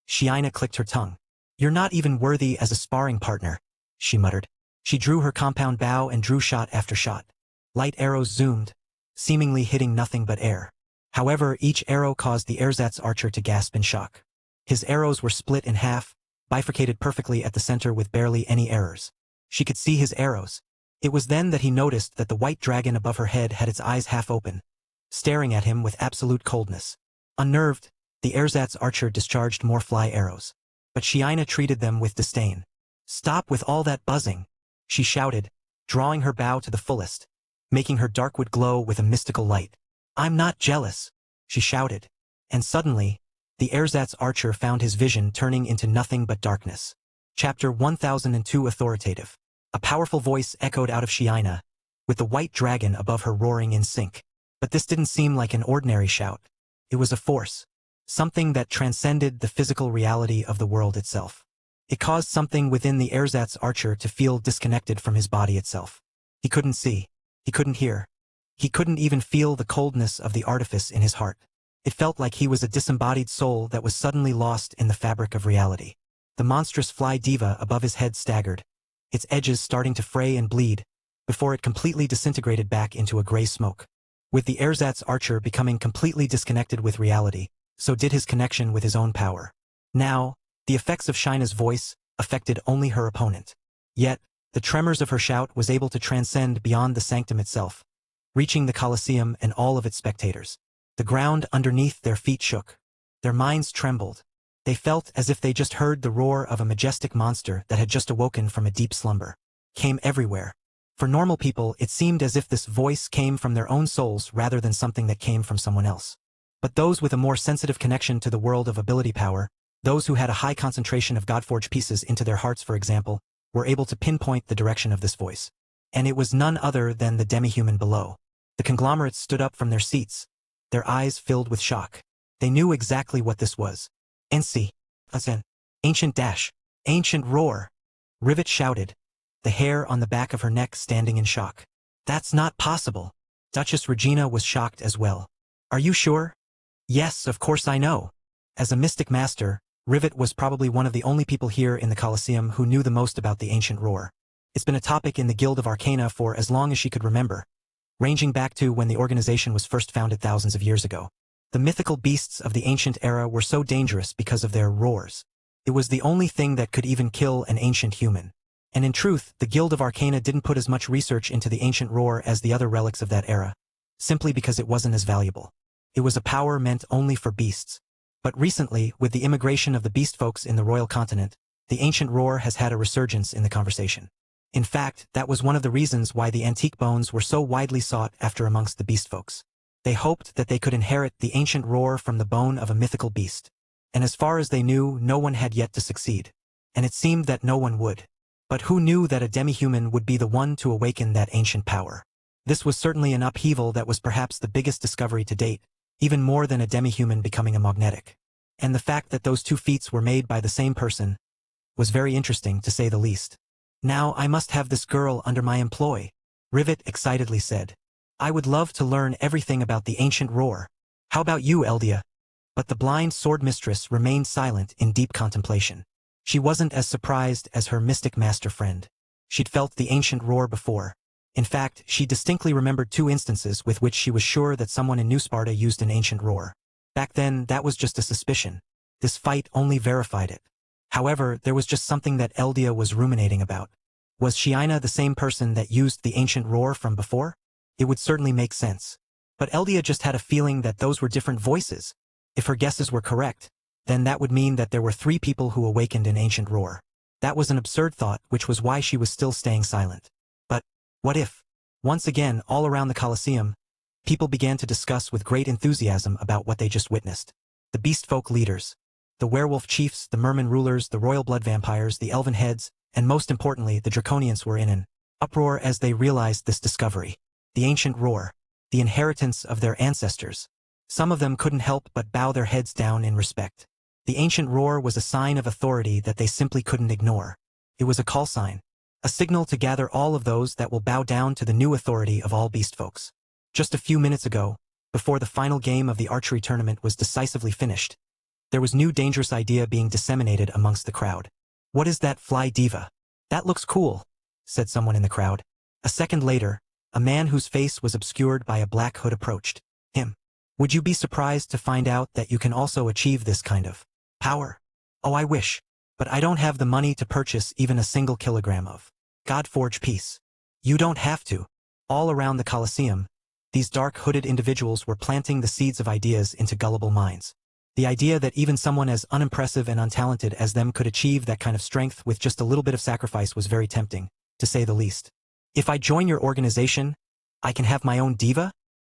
Shiina clicked her tongue. You're not even worthy as a sparring partner, she muttered. She drew her compound bow and drew shot after shot. Light arrows zoomed, seemingly hitting nothing but air. However, each arrow caused the ersatz archer to gasp in shock. His arrows were split in half, bifurcated perfectly at the center with barely any errors. She could see his arrows. It was then that he noticed that the white dragon above her head had its eyes half open, staring at him with absolute coldness. Unnerved, the ersatz archer discharged more fly arrows. But Shiina treated them with disdain. Stop with all that buzzing, she shouted, drawing her bow to the fullest, making her darkwood glow with a mystical light. I'm not jealous, she shouted. And suddenly, the ersatz archer found his vision turning into nothing but darkness. Chapter 1002 Authoritative. A powerful voice echoed out of Shiina, with the white dragon above her roaring in sync. But this didn't seem like an ordinary shout. It was a force. Something that transcended the physical reality of the world itself. It caused something within the ersatz archer to feel disconnected from his body itself. He couldn't see. He couldn't hear. He couldn't even feel the coldness of the artifice in his heart. It felt like he was a disembodied soul that was suddenly lost in the fabric of reality. The monstrous fly diva above his head staggered, its edges starting to fray and bleed, before it completely disintegrated back into a gray smoke. With the ersatz archer becoming completely disconnected with reality, so did his connection with his own power. Now, the effects of Shiina's voice affected only her opponent. Yet, the tremors of her shout was able to transcend beyond the sanctum itself, reaching the Colosseum and all of its spectators. The ground underneath their feet shook. Their minds trembled. They felt as if they just heard the roar of a majestic monster that had just awoken from a deep slumber. Came everywhere. For normal people, it seemed as if this voice came from their own souls rather than something that came from someone else. But those with a more sensitive connection to the world of ability power, those who had a high concentration of Godforged pieces into their hearts, for example, were able to pinpoint the direction of this voice. And it was none other than the demi-human below. The conglomerates stood up from their seats, their eyes filled with shock. They knew exactly what this was. Ensi, an ancient dash, ancient roar. Rivet shouted, the hair on the back of her neck standing in shock. That's not possible. Duchess Regina was shocked as well. Are you sure? Yes, of course I know. As a mystic master, Rivet was probably one of the only people here in the Colosseum who knew the most about the ancient roar. It's been a topic in the Guild of Arcana for as long as she could remember, ranging back to when the organization was first founded thousands of years ago. The mythical beasts of the ancient era were so dangerous because of their roars. It was the only thing that could even kill an ancient human. And in truth, the Guild of Arcana didn't put as much research into the ancient roar as the other relics of that era, simply because it wasn't as valuable. It was a power meant only for beasts. But recently, with the immigration of the beast folks in the royal continent, the ancient roar has had a resurgence in the conversation. In fact, that was one of the reasons why the antique bones were so widely sought after amongst the beast folks. They hoped that they could inherit the ancient roar from the bone of a mythical beast. And as far as they knew, no one had yet to succeed. And it seemed that no one would. But who knew that a demi-human would be the one to awaken that ancient power? This was certainly an upheaval that was perhaps the biggest discovery to date, even more than a demi-human becoming a magnetic. And the fact that those two feats were made by the same person was very interesting, to say the least. Now I must have this girl under my employ, Rivet excitedly said. I would love to learn everything about the ancient roar. How about you, Eldia? But the blind sword mistress remained silent in deep contemplation. She wasn't as surprised as her mystic master friend. She'd felt the ancient roar before. In fact, she distinctly remembered 2 instances with which she was sure that someone in New Sparta used an ancient roar. Back then, that was just a suspicion. This fight only verified it. However, there was just something that Eldia was ruminating about. Was Shiina the same person that used the ancient roar from before? It would certainly make sense. But Eldia just had a feeling that those were different voices. If her guesses were correct, then that would mean that there were 3 people who awakened an ancient roar. That was an absurd thought, which was why she was still staying silent. But what if? Once again, all around the Colosseum, people began to discuss with great enthusiasm about what they just witnessed. The beast folk leaders, the werewolf chiefs, the merman rulers, the royal blood vampires, the elven heads, and most importantly, the draconians were in an uproar as they realized this discovery. The ancient roar, the inheritance of their ancestors. Some of them couldn't help but bow their heads down in respect. The ancient roar was a sign of authority that they simply couldn't ignore. It was a call sign, a signal to gather all of those that will bow down to the new authority of all beast folks. Just a few minutes ago, before the final game of the archery tournament was decisively finished, there was new dangerous idea being disseminated amongst the crowd. What is that fly diva? That looks cool, said someone in the crowd. A second later, a man whose face was obscured by a black hood approached him. Would you be surprised to find out that you can also achieve this kind of power? Oh, I wish. But I don't have the money to purchase even a single kilogram of Godforge piece. You don't have to. All around the Colosseum, these dark hooded individuals were planting the seeds of ideas into gullible minds. The idea that even someone as unimpressive and untalented as them could achieve that kind of strength with just a little bit of sacrifice was very tempting, to say the least. If I join your organization, I can have my own diva?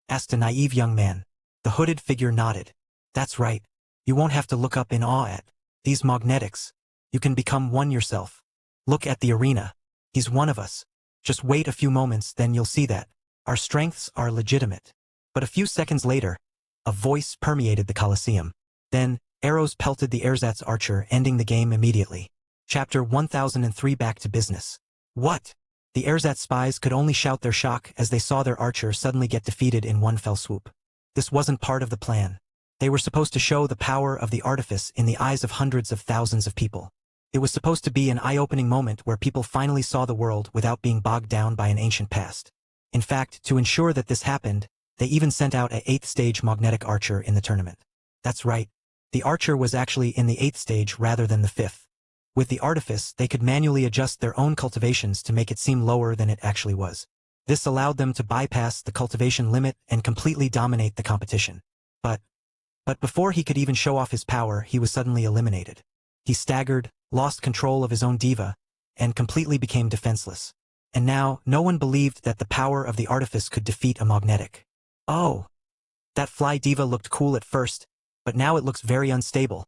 Asked a naive young man. The hooded figure nodded. That's right. You won't have to look up in awe at these magnetics. You can become one yourself. Look at the arena. He's one of us. Just wait a few moments, then you'll see that our strengths are legitimate. But a few seconds later, a voice permeated the Colosseum. Then, arrows pelted the ersatz archer, ending the game immediately. Chapter 1003. Back to business. What? The ersatz spies could only shout their shock as they saw their archer suddenly get defeated in one fell swoop. This wasn't part of the plan. They were supposed to show the power of the artifice in the eyes of hundreds of thousands of people. It was supposed to be an eye-opening moment where people finally saw the world without being bogged down by an ancient past. In fact, to ensure that this happened, they even sent out an 8th stage magnetic archer in the tournament. That's right. The archer was actually in the 8th stage rather than the 5th. With the artifice, they could manually adjust their own cultivations to make it seem lower than it actually was. This allowed them to bypass the cultivation limit and completely dominate the competition. But before he could even show off his power, he was suddenly eliminated. He staggered, lost control of his own diva, and completely became defenseless. And now, no one believed that the power of the artifice could defeat a magnetic. Oh! That fly diva looked cool at first, but now it looks very unstable.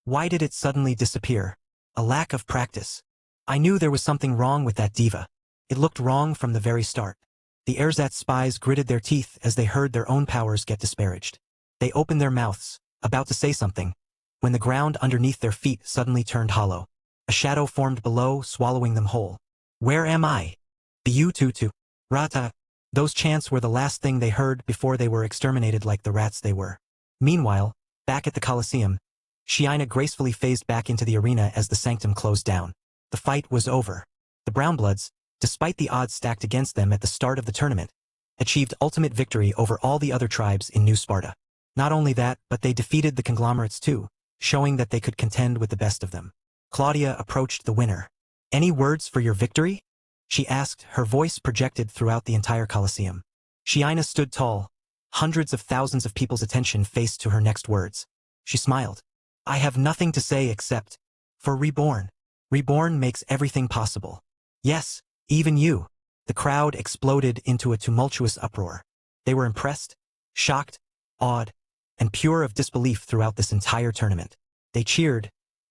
Why did it suddenly disappear? A lack of practice. I knew there was something wrong with that diva. It looked wrong from the very start. The ersatz spies gritted their teeth as they heard their own powers get disparaged. They opened their mouths, about to say something, when the ground underneath their feet suddenly turned hollow. A shadow formed below, swallowing them whole. Where am I? Biu-tu-tu. Rata. Those chants were the last thing they heard before they were exterminated like the rats they were. Meanwhile, back at the Colosseum, Shiina gracefully phased back into the arena as the sanctum closed down. The fight was over. The Brownbloods, despite the odds stacked against them at the start of the tournament, achieved ultimate victory over all the other tribes in New Sparta. Not only that, but they defeated the conglomerates too, showing that they could contend with the best of them. Claudia approached the winner. "Any words for your victory?" she asked, her voice projected throughout the entire Colosseum. Shiina stood tall. Hundreds of thousands of people's attention faced to her next words. She smiled. "I have nothing to say except, for Reborn. Reborn makes everything possible. Yes, even you." The crowd exploded into a tumultuous uproar. They were impressed, shocked, awed, and pure of disbelief throughout this entire tournament. They cheered,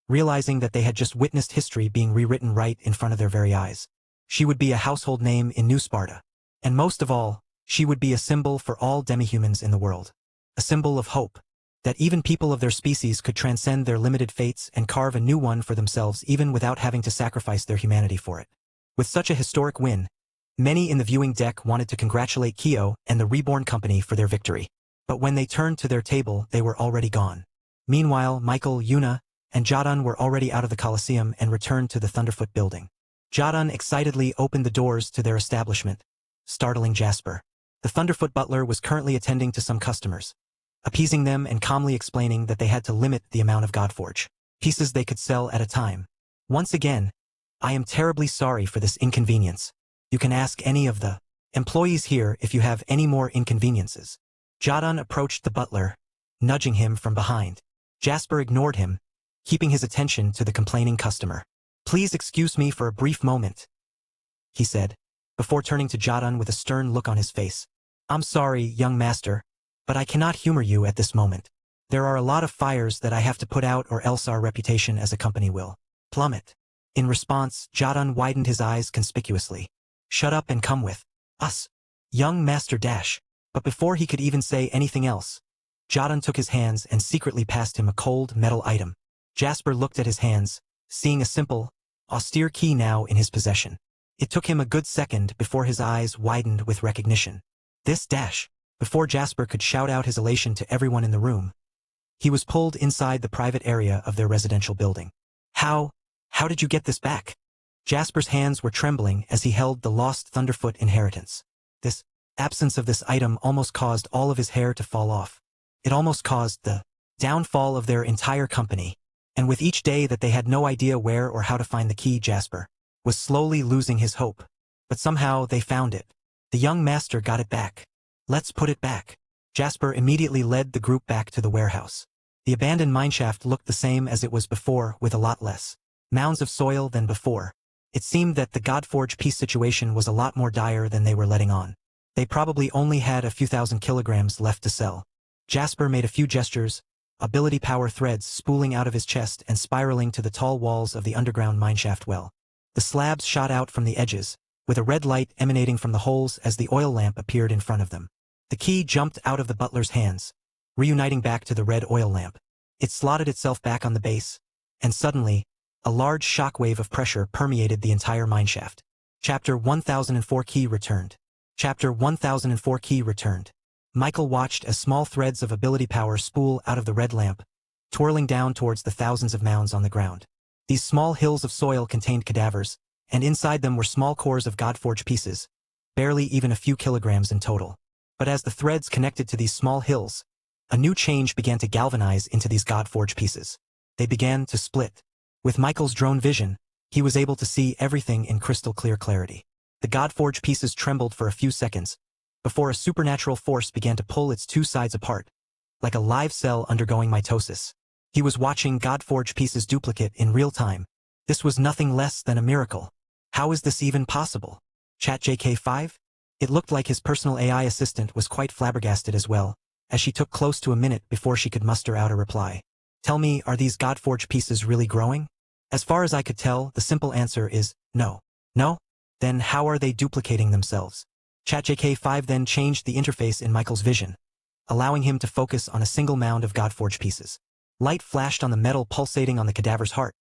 realizing that they had just witnessed history being rewritten right in front of their very eyes. She would be a household name in New Sparta. And most of all, she would be a symbol for all demihumans in the world. A symbol of hope, that even people of their species could transcend their limited fates and carve a new one for themselves even without having to sacrifice their humanity for it. With such a historic win, many in the viewing deck wanted to congratulate Kyo and the Reborn Company for their victory. But when they turned to their table, they were already gone. Meanwhile, Michael, Yuna, and Jadon were already out of the Colosseum and returned to the Thunderfoot building. Jadon excitedly opened the doors to their establishment, startling Jasper. The Thunderfoot butler was currently attending to some customers, appeasing them and calmly explaining that they had to limit the amount of Godforge pieces they could sell at a time. "Once again, I am terribly sorry for this inconvenience. You can ask any of the employees here if you have any more inconveniences." Jadon approached the butler, nudging him from behind. Jasper ignored him, keeping his attention to the complaining customer. "Please excuse me for a brief moment," he said, before turning to Jadon with a stern look on his face. "I'm sorry, young master, but I cannot humor you at this moment. There are a lot of fires that I have to put out or else our reputation as a company will plummet." In response, Jadon widened his eyes conspicuously. "Shut up and come with us, young Master Dash." But before he could even say anything else, Jadon took his hands and secretly passed him a cold metal item. Jasper looked at his hands, seeing a simple, austere key now in his possession. It took him a good second before his eyes widened with recognition. "This Dash." Before Jasper could shout out his elation to everyone in the room, he was pulled inside the private area of their residential building. How did you get this back?" Jasper's hands were trembling as he held the lost Thunderfoot inheritance. This absence of this item almost caused all of his hair to fall off. It almost caused the downfall of their entire company. And with each day that they had no idea where or how to find the key, Jasper was slowly losing his hope. But somehow they found it. The young master got it back. "Let's put it back." Jasper immediately led the group back to the warehouse. The abandoned mineshaft looked the same as it was before, with a lot less mounds of soil than before. It seemed that the Godforge piece situation was a lot more dire than they were letting on. They probably only had a few thousand kilograms left to sell. Jasper made a few gestures, ability power threads spooling out of his chest and spiraling to the tall walls of the underground mineshaft well. The slabs shot out from the edges, with a red light emanating from the holes as the oil lamp appeared in front of them. The key jumped out of the butler's hands, reuniting back to the red oil lamp. It slotted itself back on the base, and suddenly, a large shockwave of pressure permeated the entire mineshaft. Chapter 1004 Key returned. Chapter 1004 Key returned. Michael watched as small threads of ability power spool out of the red lamp, twirling down towards the thousands of mounds on the ground. These small hills of soil contained cadavers, and inside them were small cores of Godforge pieces, barely even a few kilograms in total. But as the threads connected to these small hills, a new change began to galvanize into these Godforge pieces. They began to split. With Michael's drone vision, he was able to see everything in crystal clear clarity. The Godforge pieces trembled for a few seconds, before a supernatural force began to pull its two sides apart, like a live cell undergoing mitosis. He was watching Godforge pieces duplicate in real time. This was nothing less than a miracle. How is this even possible? ChatJK5? It looked like his personal AI assistant was quite flabbergasted as well, as she took close to a minute before she could muster out a reply. "Tell me, are these Godforge pieces really growing?" As far as I could tell, the simple answer is no. No? Then how are they duplicating themselves? ChatJK5 then changed the interface in Michael's vision, allowing him to focus on a single mound of Godforge pieces. Light flashed on the metal pulsating on the cadaver's heart,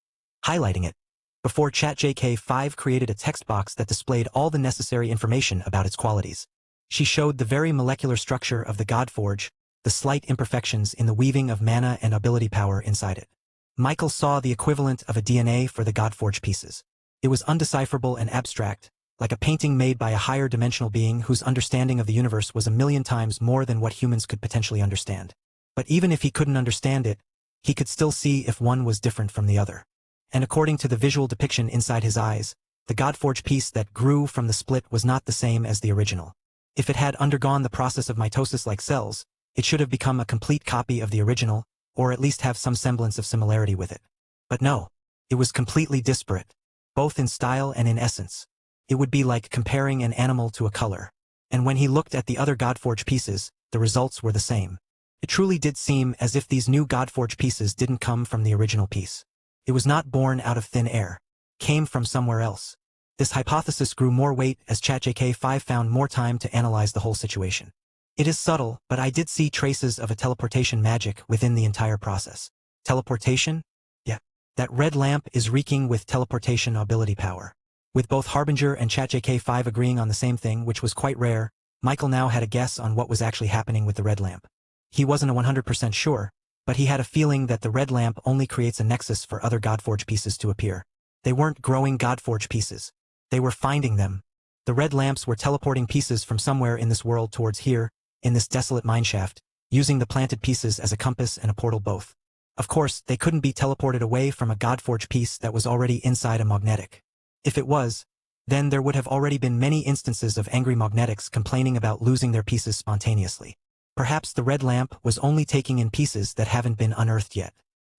highlighting it, before ChatJK5 created a text box that displayed all the necessary information about its qualities. She showed the very molecular structure of the God Forge, the slight imperfections in the weaving of mana and ability power inside it. Michael saw the equivalent of a DNA for the God Forge pieces. It was undecipherable and abstract, like a painting made by a higher dimensional being whose understanding of the universe was 1,000,000 times more than what humans could potentially understand. But even if he couldn't understand it, he could still see if one was different from the other. And according to the visual depiction inside his eyes, the Godforge piece that grew from the split was not the same as the original. If it had undergone the process of mitosis like cells, it should have become a complete copy of the original, or at least have some semblance of similarity with it. But no, it was completely disparate, both in style and in essence. It would be like comparing an animal to a color. And when he looked at the other Godforge pieces, the results were the same. It truly did seem as if these new Godforge pieces didn't come from the original piece. It was not born out of thin air. Came from somewhere else. This hypothesis grew more weight as ChatJK5 found more time to analyze the whole situation. It is subtle, but I did see traces of a teleportation magic within the entire process. Teleportation? Yeah. That red lamp is reeking with teleportation ability power. With both Harbinger and ChatJK5 agreeing on the same thing, which was quite rare, Michael now had a guess on what was actually happening with the red lamp. He wasn't 100% sure, but he had a feeling that the red lamp only creates a nexus for other Godforge pieces to appear. They weren't growing Godforge pieces. They were finding them. The red lamps were teleporting pieces from somewhere in this world towards here, in this desolate mineshaft, using the planted pieces as a compass and a portal both. Of course, they couldn't be teleported away from a Godforge piece that was already inside a magnetic. If it was, then there would have already been many instances of angry magnetics complaining about losing their pieces spontaneously. Perhaps the red lamp was only taking in pieces that haven't been unearthed yet.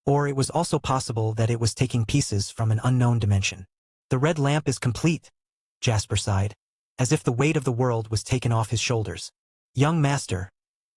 Or it was also possible that it was taking pieces from an unknown dimension. The red lamp is complete, Jasper sighed, as if the weight of the world was taken off his shoulders. Young master,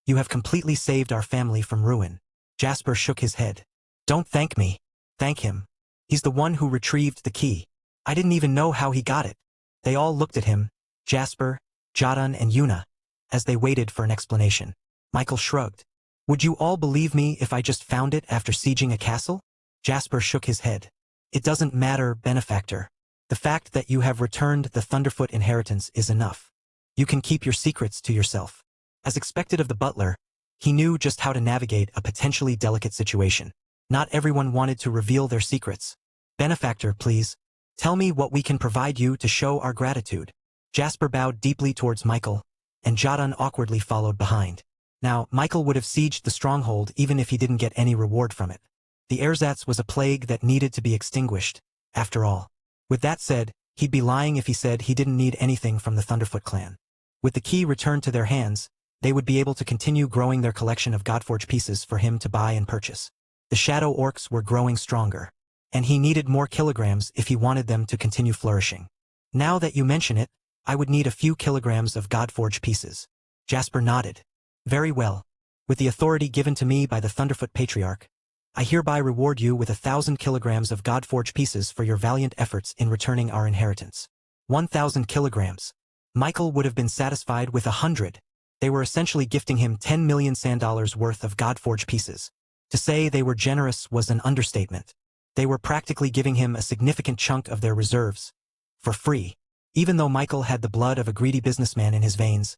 you have completely saved our family from ruin. Jasper shook his head. Don't thank me. Thank him. He's the one who retrieved the key. I didn't even know how he got it. They all looked at him, Jasper, Jadan and Yuna, as they waited for an explanation. Michael shrugged. Would you all believe me if I just found it after sieging a castle? Jasper shook his head. It doesn't matter, benefactor. The fact that you have returned the Thunderfoot inheritance is enough. You can keep your secrets to yourself. As expected of the butler, he knew just how to navigate a potentially delicate situation. Not everyone wanted to reveal their secrets. Benefactor, please. Tell me what we can provide you to show our gratitude. Jasper bowed deeply towards Michael, and Jadan awkwardly followed behind. Now, Michael would have sieged the stronghold even if he didn't get any reward from it. The ersatz was a plague that needed to be extinguished, after all. With that said, he'd be lying if he said he didn't need anything from the Thunderfoot clan. With the key returned to their hands, they would be able to continue growing their collection of Godforge pieces for him to buy and purchase. The Shadow Orcs were growing stronger, and he needed more kilograms if he wanted them to continue flourishing. Now that you mention it, I would need a few kilograms of Godforge pieces. Jasper nodded. Very well. With the authority given to me by the Thunderfoot Patriarch, I hereby reward you with 1,000 kilograms of Godforge pieces for your valiant efforts in returning our inheritance. 1,000 kilograms. Michael would have been satisfied with 100. They were essentially gifting him 10 million sand dollars worth of Godforge pieces. To say they were generous was an understatement. They were practically giving him a significant chunk of their reserves. For free. Even though Michael had the blood of a greedy businessman in his veins,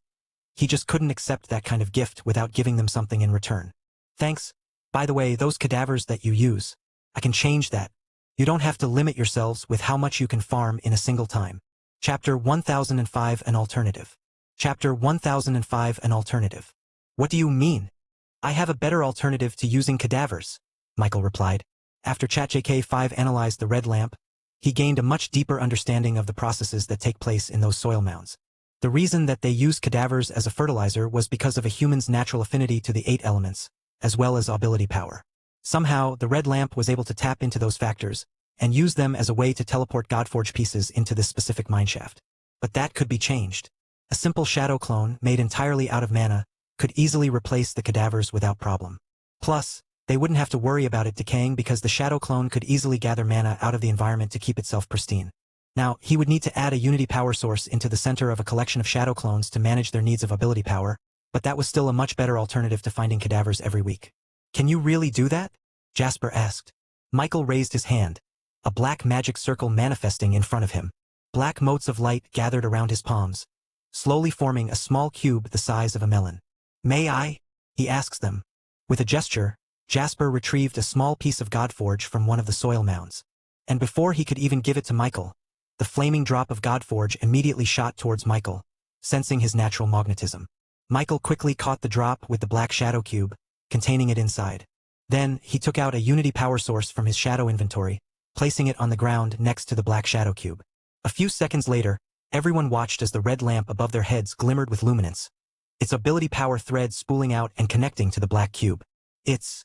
he just couldn't accept that kind of gift without giving them something in return. Thanks. By the way, those cadavers that you use, I can change that. You don't have to limit yourselves with how much you can farm in a single time. Chapter 1005 An Alternative. Chapter 1005 An Alternative. What do you mean? I have a better alternative to using cadavers, Michael replied. After ChatJK5 analyzed the red lamp, he gained a much deeper understanding of the processes that take place in those soil mounds. The reason that they use cadavers as a fertilizer was because of a human's natural affinity to the 8 elements, as well as ability power. Somehow, the red lamp was able to tap into those factors, and use them as a way to teleport Godforge pieces into this specific mineshaft. But that could be changed. A simple shadow clone, made entirely out of mana, could easily replace the cadavers without problem. Plus, they wouldn't have to worry about it decaying because the shadow clone could easily gather mana out of the environment to keep itself pristine. Now, he would need to add a unity power source into the center of a collection of shadow clones to manage their needs of ability power, but that was still a much better alternative to finding cadavers every week. Can you really do that? Jasper asked. Michael raised his hand, a black magic circle manifesting in front of him. Black motes of light gathered around his palms. slowly forming a small cube the size of a melon. "May I?" he asks them. With a gesture, Jasper retrieved a small piece of Godforge from one of the soil mounds. And before he could even give it to Michael, the flaming drop of Godforge immediately shot towards Michael, sensing his natural magnetism. Michael quickly caught the drop with the black shadow cube, containing it inside. Then, he took out a Unity power source from his shadow inventory, placing it on the ground next to the black shadow cube. A few seconds later, everyone watched as the red lamp above their heads glimmered with luminance, its ability power thread spooling out and connecting to the black cube. It's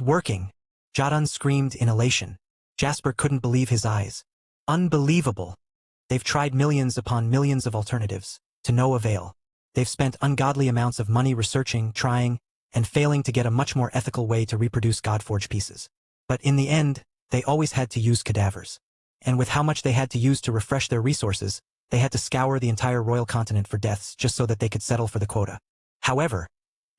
working!" Jadon screamed in elation. Jasper couldn't believe his eyes. "Unbelievable! They've tried millions upon millions of alternatives, to no avail. They've spent ungodly amounts of money researching, trying, and failing to get a much more ethical way to reproduce Godforge pieces. But in the end, they always had to use cadavers. And with how much they had to use to refresh their resources, they had to scour the entire royal continent for deaths just so that they could settle for the quota. However,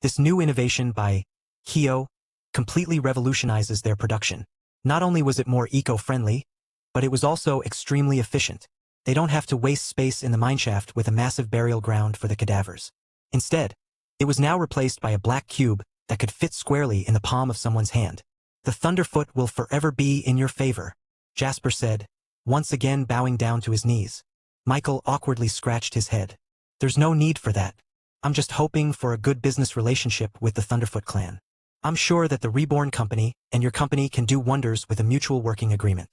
this new innovation by Kyo completely revolutionizes their production. Not only was it more eco-friendly, but it was also extremely efficient. They don't have to waste space in the mineshaft with a massive burial ground for the cadavers. Instead, it was now replaced by a black cube that could fit squarely in the palm of someone's hand. "The Thunderfoot will forever be in your favor," Jasper said, once again bowing down to his knees. Michael awkwardly scratched his head. "There's no need for that. I'm just hoping for a good business relationship with the Thunderfoot clan. I'm sure that the Reborn company and your company can do wonders with a mutual working agreement."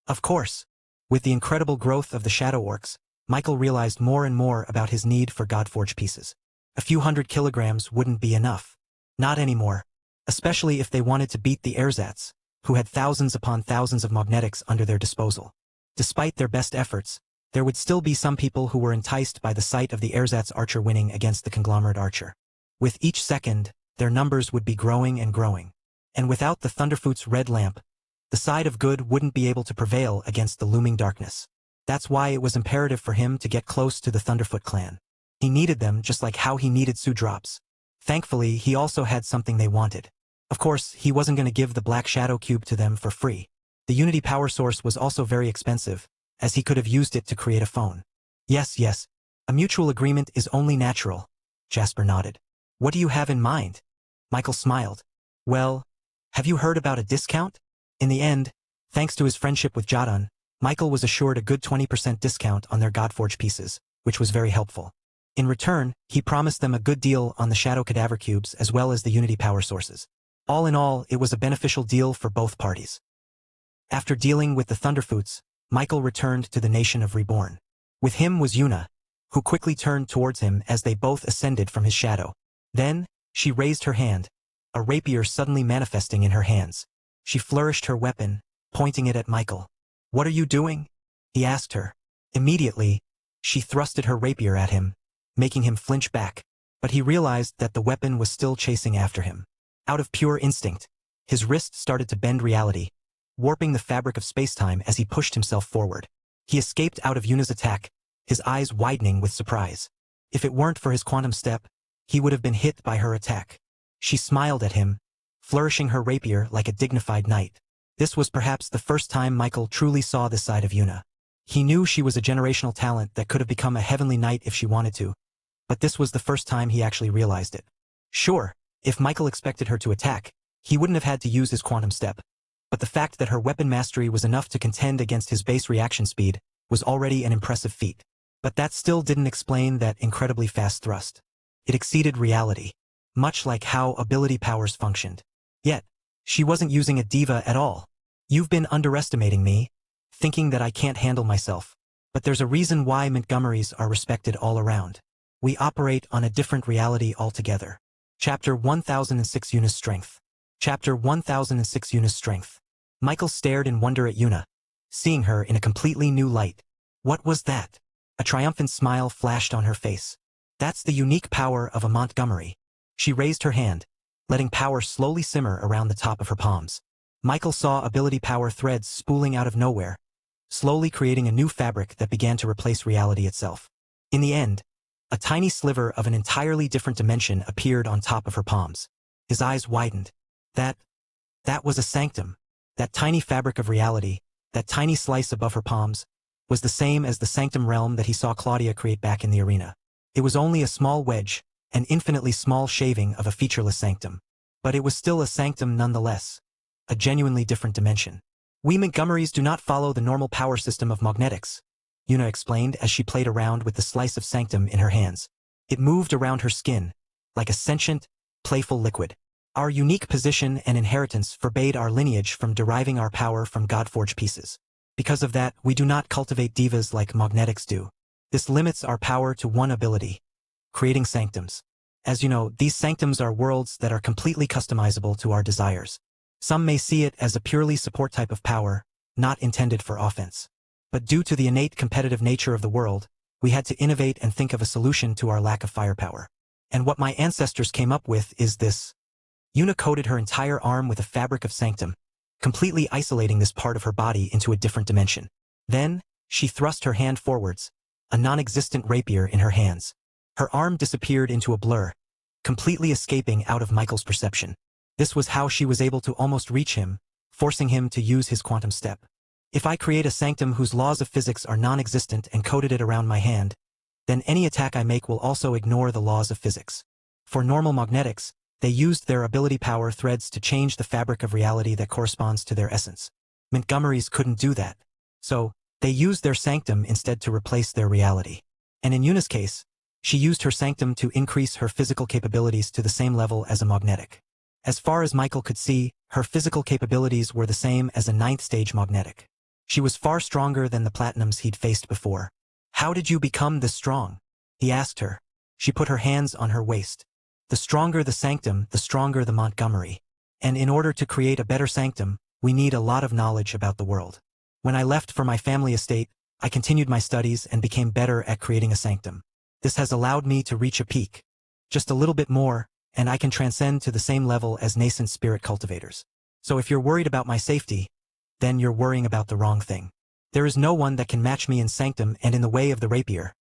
Of course. With the incredible growth of the Shadow Orcs, Michael realized more and more about his need for Godforge pieces. A few 100 kilograms wouldn't be enough. Not anymore. Especially if they wanted to beat the ersatz, who had thousands upon thousands of magnetics under their disposal. Despite their best efforts, there would still be some people who were enticed by the sight of the ersatz archer winning against the conglomerate archer. With each second, their numbers would be growing and growing. And without the Thunderfoot's red lamp, the side of good wouldn't be able to prevail against the looming darkness. That's why it was imperative for him to get close to the Thunderfoot clan. He needed them just like how he needed Sudrops. Thankfully, he also had something they wanted. Of course, he wasn't going to give the Black Shadow Cube to them for free. The Unity power source was also very expensive, as he could have used it to create a phone. Yes, a mutual agreement is only natural," Jasper nodded. "What do you have in mind?" Michael smiled. "Well, have you heard about a discount?" In the end, thanks to his friendship with Jadon, Michael was assured a good 20% discount on their Godforge pieces, which was very helpful. In return, he promised them a good deal on the Shadow Cadaver Cubes as well as the Unity power sources. All in all, it was a beneficial deal for both parties. After dealing with the Thunderfoots, Michael returned to the nation of Reborn. With him was Yuna, who quickly turned towards him as they both ascended from his shadow. Then, she raised her hand, a rapier suddenly manifesting in her hands. She flourished her weapon, pointing it at Michael. "What are you doing?" he asked her. Immediately, she thrusted her rapier at him, making him flinch back, but he realized that the weapon was still chasing after him. Out of pure instinct, his wrist started to bend reality, warping the fabric of space-time as he pushed himself forward. He escaped out of Yuna's attack, his eyes widening with surprise. If it weren't for his quantum step, he would have been hit by her attack. She smiled at him, flourishing her rapier like a dignified knight. This was perhaps the first time Michael truly saw this side of Yuna. He knew she was a generational talent that could have become a heavenly knight if she wanted to, but this was the first time he actually realized it. Sure, if Michael expected her to attack, he wouldn't have had to use his quantum step, but the fact that her weapon mastery was enough to contend against his base reaction speed was already an impressive feat. But that still didn't explain that incredibly fast thrust. It exceeded reality, much like how ability powers functioned. Yet, she wasn't using a diva at all. "You've been underestimating me, thinking that I can't handle myself. But there's a reason why Montgomerys are respected all around. We operate on a different reality altogether." Chapter 1006 Yuna's Strength. Chapter 1006 Yuna's Strength. Michael stared in wonder at Yuna, seeing her in a completely new light. What was that? A triumphant smile flashed on her face. "That's the unique power of a Montgomery." She raised her hand, letting power slowly simmer around the top of her palms. Michael saw ability power threads spooling out of nowhere, slowly creating a new fabric that began to replace reality itself. In the end, a tiny sliver of an entirely different dimension appeared on top of her palms. His eyes widened. That was a sanctum. That tiny fabric of reality, that tiny slice above her palms, was the same as the sanctum realm that he saw Claudia create back in the arena. It was only a small wedge, an infinitely small shaving of a featureless sanctum. But it was still a sanctum nonetheless. A genuinely different dimension. We Montgomerys do not follow the normal power system of magnetics, Una explained as she played around with the slice of sanctum in her hands. It moved around her skin, like a sentient, playful liquid. Our unique position and inheritance forbade our lineage from deriving our power from God-forged pieces. Because of that, we do not cultivate divas like magnetics do. This limits our power to one ability: creating sanctums. As you know, these sanctums are worlds that are completely customizable to our desires. Some may see it as a purely support type of power, not intended for offense. But due to the innate competitive nature of the world, we had to innovate and think of a solution to our lack of firepower. And what my ancestors came up with is this. Una coated her entire arm with a fabric of sanctum, completely isolating this part of her body into a different dimension. Then, she thrust her hand forwards, a non-existent rapier in her hands. Her arm disappeared into a blur, completely escaping out of Michael's perception. This was how she was able to almost reach him, forcing him to use his quantum step. If I create a sanctum whose laws of physics are non-existent and coated it around my hand, then any attack I make will also ignore the laws of physics. For normal magnetics, they used their ability power threads to change the fabric of reality that corresponds to their essence. Montgomerys couldn't do that. So, they used their sanctum instead to replace their reality. And in Una's case, she used her sanctum to increase her physical capabilities to the same level as a magnetic. As far as Michael could see, her physical capabilities were the same as a 9th stage magnetic. She was far stronger than the platinums he'd faced before. "How did you become this strong?" he asked her. She put her hands on her waist. The stronger the sanctum, the stronger the Montgomery. And in order to create a better sanctum, we need a lot of knowledge about the world. When I left for my family estate, I continued my studies and became better at creating a sanctum. This has allowed me to reach a peak. Just a little bit more, and I can transcend to the same level as nascent spirit cultivators. So if you're worried about my safety, then you're worrying about the wrong thing. There is no one that can match me in sanctum and in the way of the rapier,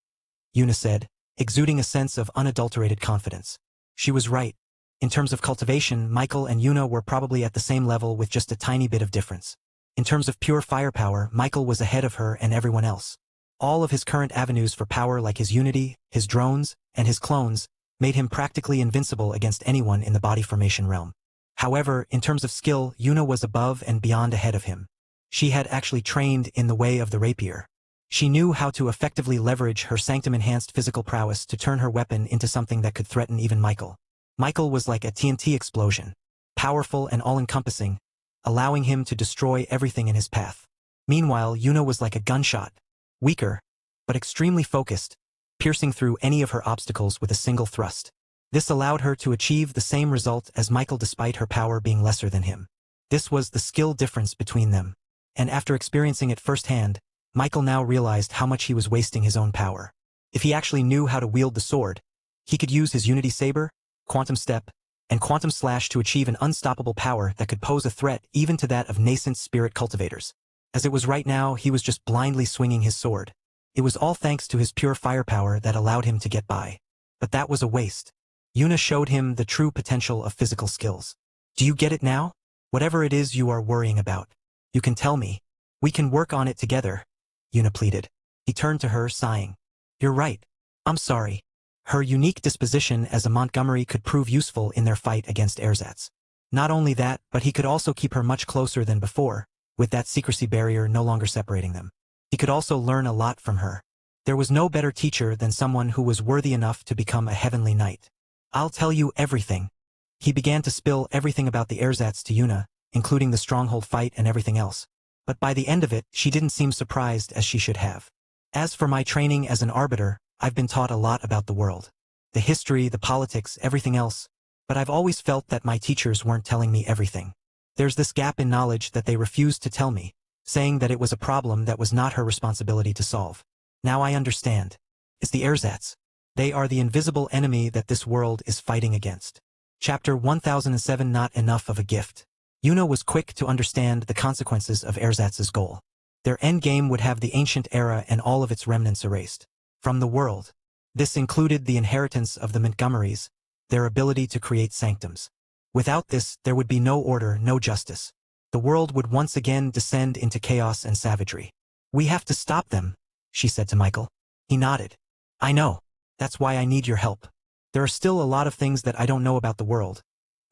Una said, exuding a sense of unadulterated confidence. She was right. In terms of cultivation, Michael and Una were probably at the same level with just a tiny bit of difference. In terms of pure firepower, Michael was ahead of her and everyone else. All of his current avenues for power, like his unity, his drones, and his clones, made him practically invincible against anyone in the body formation realm. However, in terms of skill, Una was above and beyond ahead of him. She had actually trained in the way of the rapier. She knew how to effectively leverage her sanctum-enhanced physical prowess to turn her weapon into something that could threaten even Michael. Michael was like a TNT explosion, powerful and all-encompassing, allowing him to destroy everything in his path. Meanwhile, Una was like a gunshot, weaker, but extremely focused, piercing through any of her obstacles with a single thrust. This allowed her to achieve the same result as Michael despite her power being lesser than him. This was the skill difference between them. And after experiencing it firsthand, Michael now realized how much he was wasting his own power. If he actually knew how to wield the sword, he could use his Unity Saber, Quantum Step, and Quantum Slash to achieve an unstoppable power that could pose a threat even to that of nascent spirit cultivators. As it was right now, he was just blindly swinging his sword. It was all thanks to his pure firepower that allowed him to get by. But that was a waste. Una showed him the true potential of physical skills. Do you get it now? Whatever it is you are worrying about, you can tell me. We can work on it together, Una pleaded. He turned to her, sighing. You're right. I'm sorry. Her unique disposition as a Montgomery could prove useful in their fight against ersatz. Not only that, but he could also keep her much closer than before, with that secrecy barrier no longer separating them. He could also learn a lot from her. There was no better teacher than someone who was worthy enough to become a heavenly knight. I'll tell you everything. He began to spill everything about the ersatz to Una, including the stronghold fight and everything else. But by the end of it, she didn't seem surprised as she should have. As for my training as an arbiter, I've been taught a lot about the world. The history, the politics, everything else. But I've always felt that my teachers weren't telling me everything. There's this gap in knowledge that they refused to tell me, saying that it was a problem that was not her responsibility to solve. Now I understand. It's the ersatz. They are the invisible enemy that this world is fighting against. Chapter 1007. Not enough of a gift. Una was quick to understand the consequences of ersatz's goal. Their endgame would have the ancient era and all of its remnants erased from the world. This included the inheritance of the Montgomerys, their ability to create sanctums. Without this, there would be no order, no justice. The world would once again descend into chaos and savagery. We have to stop them, she said to Michael. He nodded. I know. That's why I need your help. There are still a lot of things that I don't know about the world,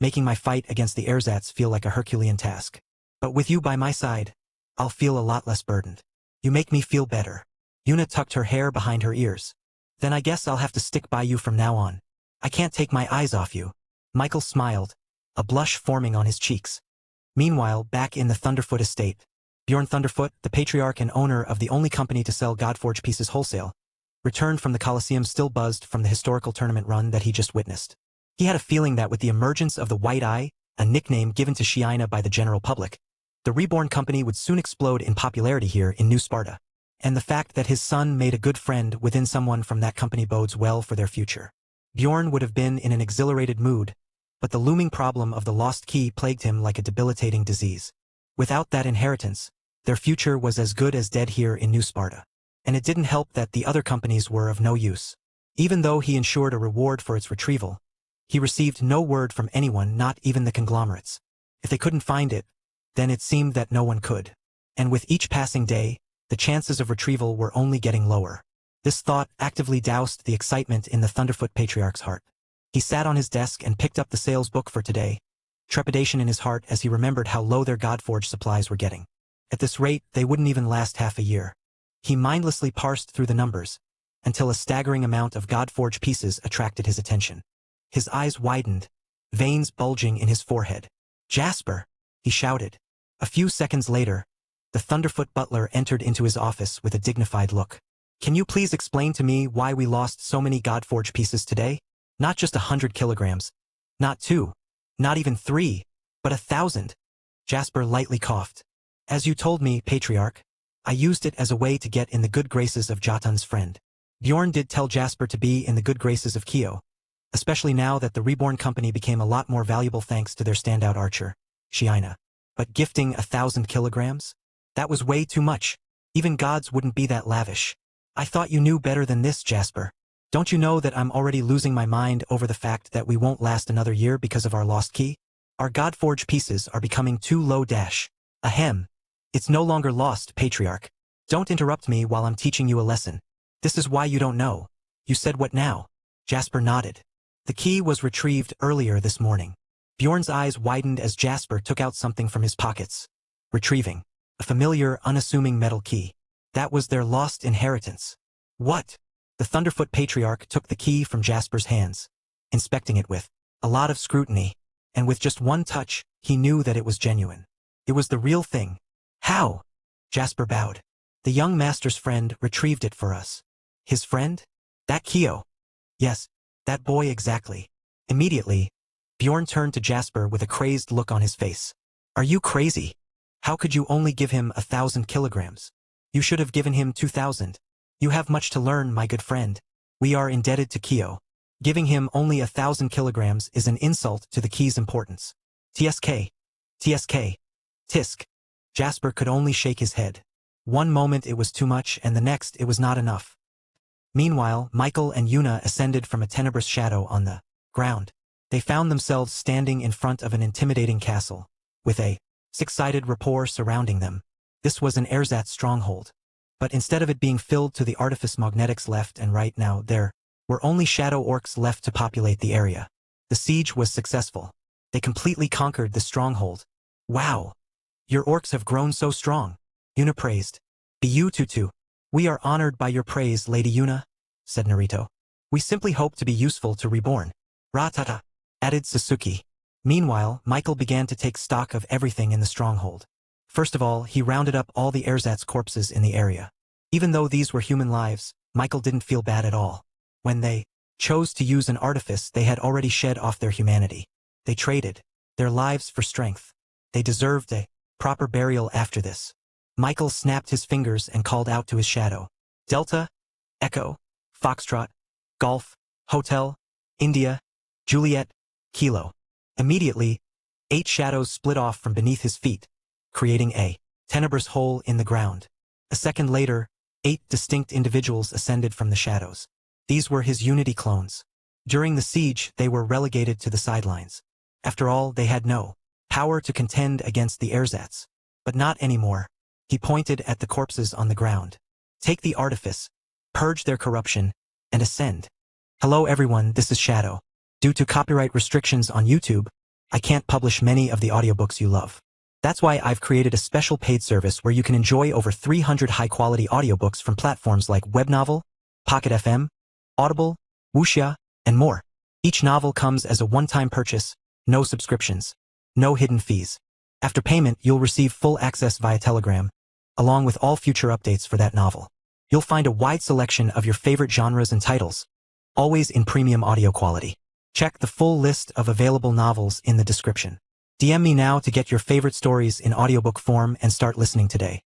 making my fight against the ersatz feel like a Herculean task. But with you by my side, I'll feel a lot less burdened. You make me feel better. Yuna tucked her hair behind her ears. Then I guess I'll have to stick by you from now on. I can't take my eyes off you. Michael smiled, a blush forming on his cheeks. Meanwhile, back in the Thunderfoot estate, Bjorn Thunderfoot, the patriarch and owner of the only company to sell Godforge pieces wholesale, returned from the Colosseum still buzzed from the historical tournament run that he just witnessed. He had a feeling that with the emergence of the White Eye, a nickname given to Shiina by the general public, the Reborn company would soon explode in popularity here in New Sparta. And the fact that his son made a good friend within someone from that company bodes well for their future. Bjorn would have been in an exhilarated mood, but the looming problem of the lost key plagued him like a debilitating disease. Without that inheritance, their future was as good as dead here in New Sparta. And it didn't help that the other companies were of no use. Even though he ensured a reward for its retrieval, he received no word from anyone, not even the conglomerates. If they couldn't find it, then it seemed that no one could. And with each passing day, the chances of retrieval were only getting lower. This thought actively doused the excitement in the Thunderfoot patriarch's heart. He sat on his desk and picked up the sales book for today, trepidation in his heart as he remembered how low their Godforge supplies were getting. At this rate, they wouldn't even last half a year. He mindlessly parsed through the numbers, until a staggering amount of Godforge pieces attracted his attention. His eyes widened, veins bulging in his forehead. "Jasper!" he shouted. A few seconds later, the Thunderfoot butler entered into his office with a dignified look. "Can you please explain to me why we lost so many Godforge pieces today? Not just 100 kilograms. Not 2. Not even 3. But 1,000. Jasper lightly coughed. "As you told me, Patriarch, I used it as a way to get in the good graces of Jotun's friend." Bjorn did tell Jasper to be in the good graces of Kyo, especially now that the Reborn company became a lot more valuable thanks to their standout archer, Shiina. But gifting 1,000 kilograms? That was way too much. Even gods wouldn't be that lavish. "I thought you knew better than this, Jasper. Don't you know that I'm already losing my mind over the fact that we won't last another year because of our lost key? Our Godforge pieces are becoming too low dash. Ahem. It's no longer lost, Patriarch. Don't interrupt me while I'm teaching you a lesson. This is why you don't know." "You said what now?" Jasper nodded. "The key was retrieved earlier this morning." Bjorn's eyes widened as Jasper took out something from his pockets. Retrieving. A familiar, unassuming metal key. That was their lost inheritance. "What?" The Thunderfoot patriarch took the key from Jasper's hands, inspecting it with a lot of scrutiny, and with just one touch, he knew that it was genuine. It was the real thing. "How?" Jasper bowed. "The young master's friend retrieved it for us." "His friend? That Kyo?" "Yes, that boy exactly." Immediately, Bjorn turned to Jasper with a crazed look on his face. "Are you crazy? How could you only give him 1,000 kilograms? You should have given him 2,000. You have much to learn, my good friend. We are indebted to Kyo. Giving him only 1,000 kilograms is an insult to the key's importance." "TSK. TSK. Tisk." Jasper could only shake his head. One moment it was too much and the next it was not enough. Meanwhile, Michael and Yuna ascended from a tenebrous shadow on the ground. They found themselves standing in front of an intimidating castle, with a six-sided rapport surrounding them. This was an ersatz stronghold. But instead of it being filled to the artifice magnetics left and right now, there were only shadow orcs left to populate the area. The siege was successful. They completely conquered the stronghold. "Wow! Your orcs have grown so strong," Yuna praised. "Tutu. We are honored by your praise, Lady Yuna," said Narito. "We simply hope to be useful to Reborn." "Ratata," added Sasuke. Meanwhile, Michael began to take stock of everything in the stronghold. First of all, he rounded up all the ersatz corpses in the area. Even though these were human lives, Michael didn't feel bad at all. When they chose to use an artifice, they had already shed off their humanity. They traded their lives for strength. They deserved a proper burial after this. Michael snapped his fingers and called out to his shadow. "Delta, Echo, Foxtrot, Golf, Hotel, India, Juliet, Kilo." Immediately, 8 shadows split off from beneath his feet, creating a tenebrous hole in the ground. A second later, 8 distinct individuals ascended from the shadows. These were his Unity clones. During the siege, they were relegated to the sidelines. After all, they had no power to contend against the ersatz. But not anymore. He pointed at the corpses on the ground. "Take the artifice, purge their corruption, and ascend." Hello everyone, this is Shadow. Due to copyright restrictions on YouTube, I can't publish many of the audiobooks you love. That's why I've created a special paid service where you can enjoy over 300 high-quality audiobooks from platforms like Webnovel, Pocket FM, Audible, Wuxia, and more. Each novel comes as a one-time purchase, no subscriptions, no hidden fees. After payment, you'll receive full access via Telegram, along with all future updates for that novel. You'll find a wide selection of your favorite genres and titles, always in premium audio quality. Check the full list of available novels in the description. DM me now to get your favorite stories in audiobook form and start listening today.